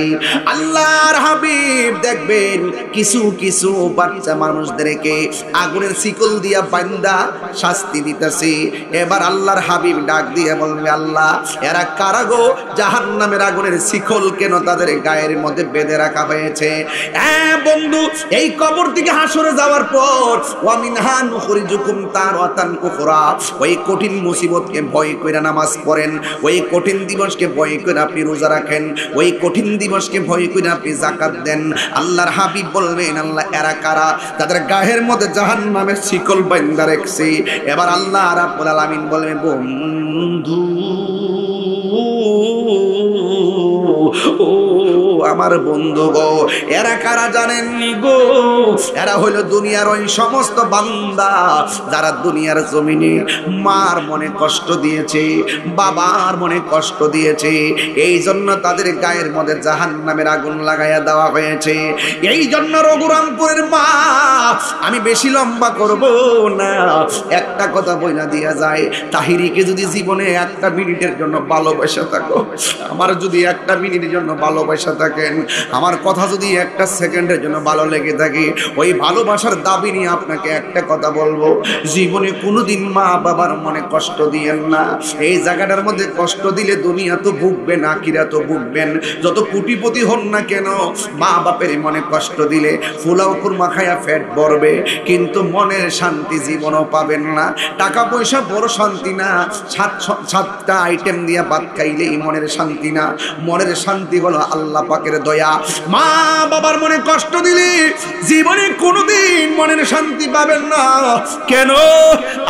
আল্লাহর হাবিব দেখবেন কিছু কিছু বাচ্চা মানুষদেরকে আগুনের শিকল দিয়া বান্দা শাস্তি দিতেছে। এবার আল্লাহর হাবিব ডাক দিয়ে বলবে আল্লাহ এরা কারা গো? জাহান্নামের আগুনের শিকল কেন তাদের গায়ের মধ্যে বেঁধে রাখা হয়েছে? হ্যাঁ বন্ধু, এই কবর থেকে হাসরে যাওয়ার পর ওয়া মিনহা নুখরিজুকুম তারাতান উখরা, ওই কঠিন মুসিবতকে ভয় করে নামাজ পড়েন, ওই কঠিন দিবসকে ভয় করে আপনি রোজা রাখেন, ওই কঠিন দিবসকে ভয় করে আপনি যাকাত দেন। আল্লাহর হাবিব বলবেন আল্লাহ এরা কারা? তাদের গায়ের মধ্যে জাহান্নামের শিকল বাঁধা রাখছে। এবার আল্লাহ রাব্বুল আলামিন বলবেন বন্ধু ও আমার বন্ধু গো, এরা কারা জানেননি গো? এরা হলো দুনিয়ার ওই সমস্ত বান্দা যারা দুনিয়ার জমিনে মার মনে কষ্ট দিয়েছে, বাবার মনে কষ্ট দিয়েছে, এই জন্য তাদের গায়ের মধ্যে জাহান্নামের আগুন লাগাইয়া দেওয়া হয়েছে। এই জন্য রঘুরামপুরের মা, আমি বেশি লম্বা করব না, একটা কথা বইলা দিয়া যায়, তাহিরিকে যদি জীবনে একটা মিনিটের জন্য ভালোবাসা থাকো, আমার যদি একটা মিনিটের জন্য ভালোবাসা থাকেন, আমার কথা যদি একটা সেকেন্ডের জন্য ভালো লেগে থাকে, ওই ভালোবাসার দাবি নিয়ে আপনাকে একটা কথা বলবো, জীবনে কোনোদিন মা বাবার মনে কষ্ট দিয়েন না। এই জায়গাটার মধ্যে কষ্ট দিলে দুনিয়া তো ভুগবেন, আখিরা তো ভুগবেন। যত কোটিপতি হন না কেন, মা বাপের মনে কষ্ট দিলে ফুলাও কুরমা খায়া ফ্যাট ভরবে, কিন্তু মনের শান্তি জীবনও পাবেন না। টাকা পয়সা বড় শান্তি না, সাতটা আইটেম দিয়ে ভাত খাইলেই মনের শান্তি না। মনের শান্তি হলো আল্লাহ পাকের পাকের দয়া। মা বাবার মনে কষ্ট দিলে জীবনে কোনোদিন মনের শান্তি পাবেন না। কেন?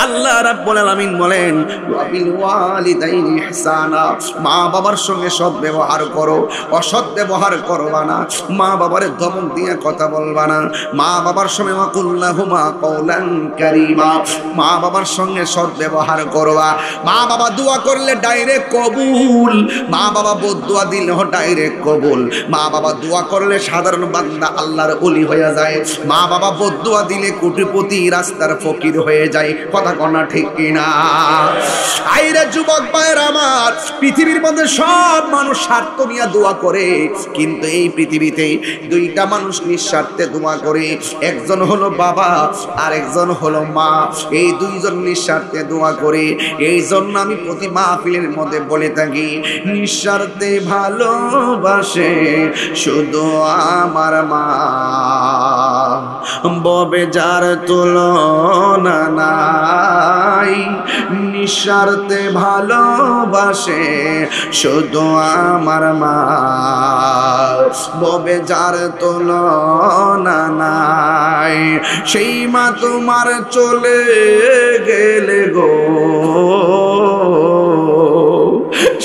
আল্লাহ রাব্বুল আলামিন বলেন ওয়া বিল ওয়ালিদাইনি ইহসানা, মা বাবার সঙ্গে সৎ ব্যবহার করো, অসৎ ব্যবহার করবা না। মা বাবারে ধমক দিয়ে কথা বলবা না। মা বাবার সঙ্গে ওয়াকুল্লাহুমা কওলান কারীমা, মা বাবার সঙ্গে সৎ ব্যবহার করবা। মা বাবা দোয়া করলে ডাইরেক্ট কবুল, মা বাবা বদদুয়া দিলে ডাইরেক্ট কবুল। মা বাবা দোয়া করলে সাধারণ বান্দা আল্লাহর ওলি হয়ে যায়, মা বাবা বদদুয়া দিলে কোটিপতি রাস্তার ফকির হয়ে যায়। কথা কনা ঠিক কিনা? আইরে যুবক ভাইয়ের আমার, পৃথিবীর মধ্যে সব মানুষ স্বার্থ নিয়ে দোয়া করে, কিন্তু এই পৃথিবীতে দুইটা মানুষ নিঃস্বার্থে দোয়া করে, একজন হলো বাবা আর একজন হলো মা। এই দুইজন নিঃস্বার্থে দোয়া করে। এই জন্য আমি প্রতি মাহফিলের মধ্যে বলে থাকি, নিঃস্বার্থে ভালোবাসে শুধু আমার মা, ববে যার তুলনা নাই। নিঃস্বার্থে ভালোবাসে শুধু আমার মা, ববে যার তুলনা নাই। সেই মা তোমার চলে গেলে গো,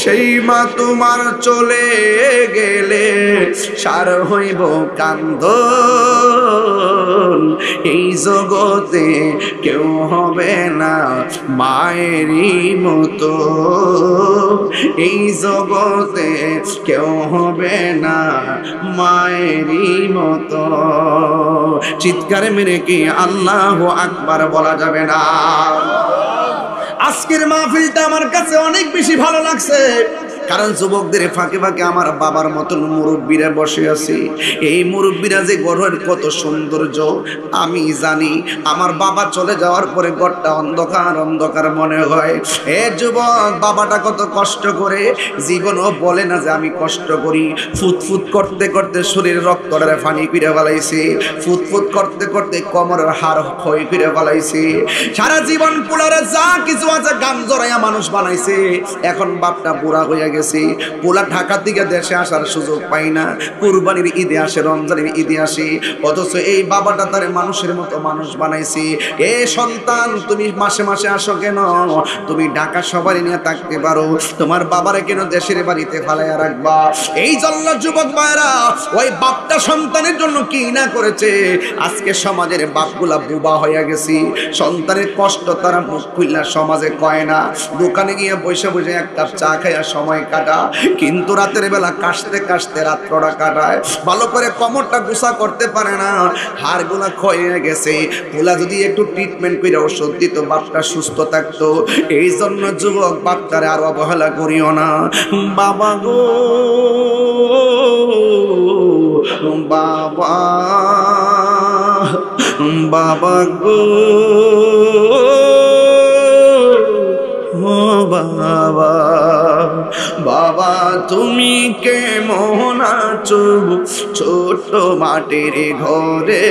সেই মা তোমার চলে গেলে সার হইব কান্দন। এই জগতে কেউ হবে না মায়েরই মতো, এই জগতে কেউ হবে না মায়েরই মতো। চিৎকারে মেরে কি আল্লাহু আকবার বলা যাবে না? আজকের মাহফিলটা আমার কাছে অনেক বেশি ভালো লাগছে, কারণ যুবকদের ফাঁকে ফাঁকে আমার বাবার মতন মুরব্বীরা বসে আছে। এই মুরব্বীরা যে ঘরের কত সৌন্দর্য আমি জানি। আমার বাবা চলে যাওয়ার পরে ঘরটা অন্ধকার অন্ধকার মনে হয়। এ যুবক, বাবাটা কত কষ্ট করে, জীবনও বলে না যে আমি কষ্ট করি। ফুটফুট করতে করতে শরীরে রক্তটা ফানি করে ফেলাইছে, ফুটফুট করতে করতে কোমরের হাড় ক্ষয় করে ফেলাইছে। সারা জীবন পোলারে যা কিছু আছে গাম জড়াইয়া মানুষ বানাইছে। এখন বাপটা বুড়া হয়ে গেছে, পোলা ঢাকা থেকে দেশে আসার সুযোগ পাই না। কুরবানির ঈদে আসে, রমজানের ঈদে আসে, অথচ এই বাবাটা তার মানুষের মতো মানুষ বানাইছে। এ সন্তান, তুমি মাসে মাসে আসো কেন? তুমি ঢাকা সবারই নিয়ে থাকতে পারো, তোমার বাবারে কেন দেশের বাড়িতে ফালাইয়া রাখবা? এই জন্য যুবক ভাইরা, ওই বাপটা সন্তানের জন্য কি না করেছে। আজকে সমাজের বাপগুলা বুবা হয়ে গেছি, সন্তানের কষ্ট তারা মুখ খুললা সমাজে কয় না। দোকানে গিয়ে বসে বসে এক কাপ চা খাইয়া সময় কাটা, কিন্তু রাতের বেলা কাশতে কাশতে রাত্রটা কাটায়। ভালো করে কোমরটা গুছা করতে পারে না, হাড়গুলা ক্ষয়ে গেছে। পোলা যদি একটু ট্রিটমেন্ট করে ওষুধ দিত, বাপটা সুস্থ থাকতো। এই জন্য যুবক, বাপটারে আর অবহেলা করিও না। বাবা গো বাবা, বাবা গো বাবা, বাবা তুমি কেমন আছো ছোট মাটির ঘরে?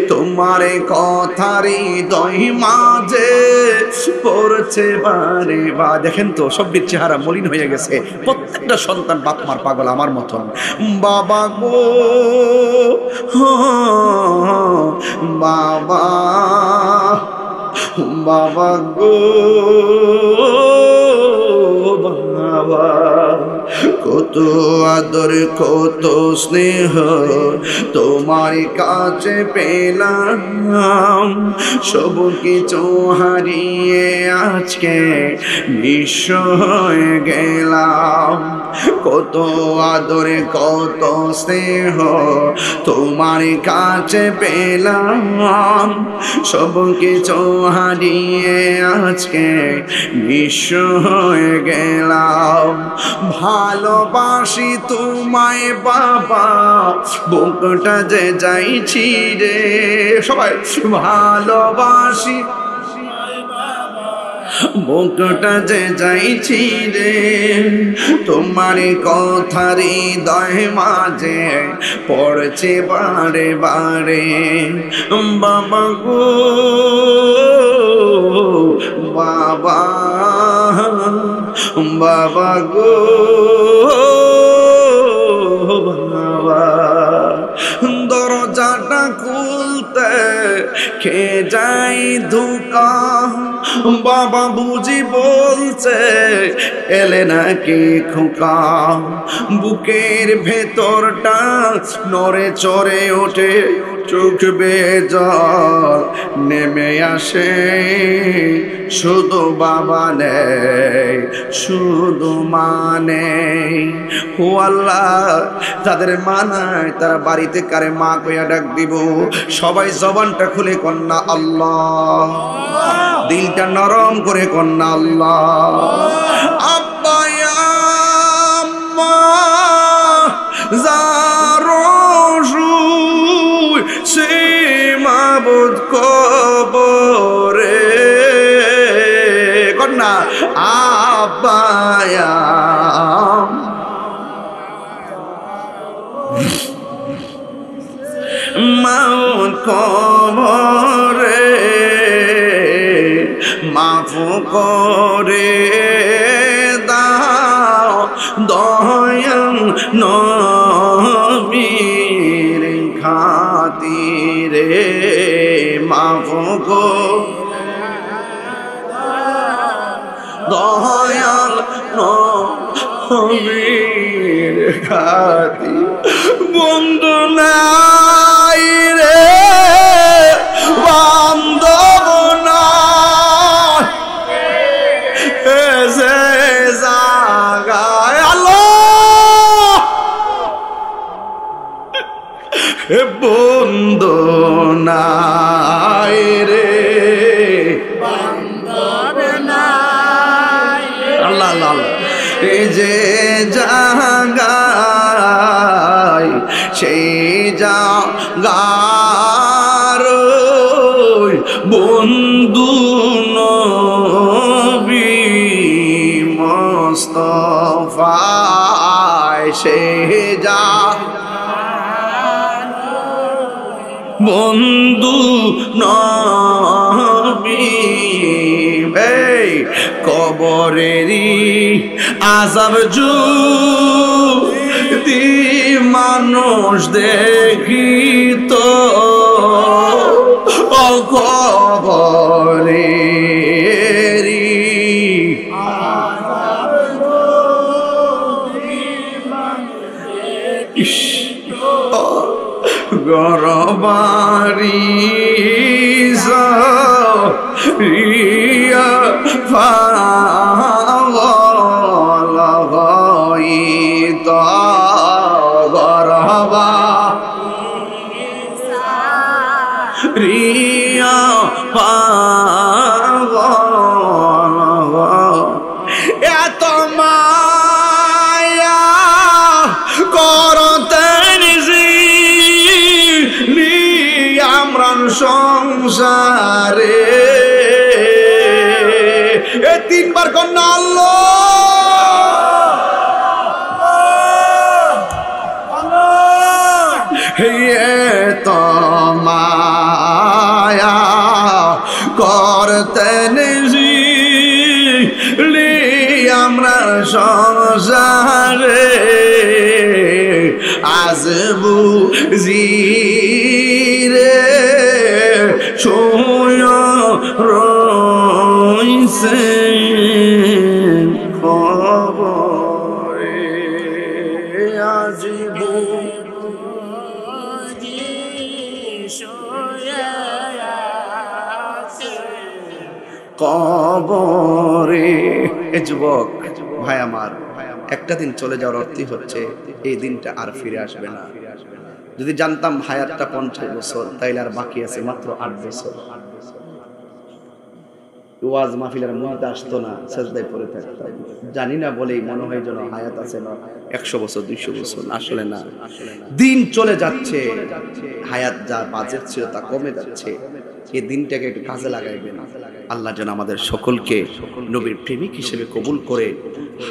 তোমার কথারই হৃদয় মাঝে পড়ছে বারে বা। দেখেন তো সবটির চেহারা মলিন হয়ে গেছে। প্রত্যেকটা সন্তান বাপ মার পাগল আমার মতন। বাবা গো বাবা, বাবা গো বাবা, কত আদর কত স্নেহ তোমার কাছে পেলাম, সব কিছু হারিয়ে আজকে নিঃস্ব হয়ে গেলাম। কত আদর কত স্নেহ তোমার কাছে পেলাম, সব কিছু হারিয়ে আজকে নিঃস্ব হয়ে গেলাম। ভালোবাসি তোমায় বাবা, বুকটা যে যাইছি রে। সবাই ভালোবাসি বুকটা যে যাইছি রে, তোমার কথার হৃদয় মাঝে পড়ছে বারে বারে। বাবা গো বাবা, বাবা গো খেয়ে যাই ধোঁকা। বাবা বুঝি বলছে এলে নাকি খোকা, বুকের ভেতরটা নড়ে চড়ে ওঠে, চোখ বেয়ে জল নেমে আসে, শুধু বাবা নেই শুধু মা নেই। ও আল্লাহ, যাদের মা নাই তারা বাড়িতে কারে মা কইয়া ডাক দিব? সবাই জবানটা খুলে কন্যা আল্লাহ, দিলটা নরম করে কন্যা আল্লাহ। আব্বা ইয়া আম্মা জারুই সে মাবুদ কবরে, কন্যা আব্বা ইয়া মাউত কবরে, মাফ করে দাও দয়াল নবীর খাতিরে, মাফ দয়াল নবীর খাতিরে। বন্ধু নাই রে বান্ধব নাই, যে জাগায় আল্লাহ বন্ধু নাই রে বান্ধব নাই, আল্লাহ আল্লাহ এই যে জাগায় সেই জাগার বন্ধু নবী মুস্তাফা, সে যা বন্ধু নবী। কবরেরই আযাব যদি মানুষ দেখিত, কবরেরই গরবারি রিয়া ফাওয়াল হইত, গরবা রিয়া পাওয়াল, এত মায়া করতেন আমরা সংসারে। এ তিনবার কন্যা আল্লাহ, তো মায়া করতেন আমরা সংসারে, আজ বুঝি রে রইছে খবরে, আজ কবরে। এ যুবক ভাই আমার, একটা দিন চলে যাওয়ার অর্থই হচ্ছে এই দিনটা আর ফিরে আসবে না। যদি জানতাম হায়াতটা 50 বছর, তাইলে আর বাকি আছে মাত্র 8 বছর। ওয়াজ মাহফিলের মধ্যে আসতো না, সাজদায় পড়ে থাকতাম। জানি না বলেই মনে হয় যেন হায়াত আছে না 100 বছর 200 বছর, আসলে না। দিন চলে যাচ্ছে, হায়াত যা বাজেট ছিল তা কমে যাচ্ছে। এই দিনটাকে একটু কাজে লাগাইবেন। আল্লাহ যেন আমাদের সকলকে নবীর প্রেমিক হিসেবে কবুল করে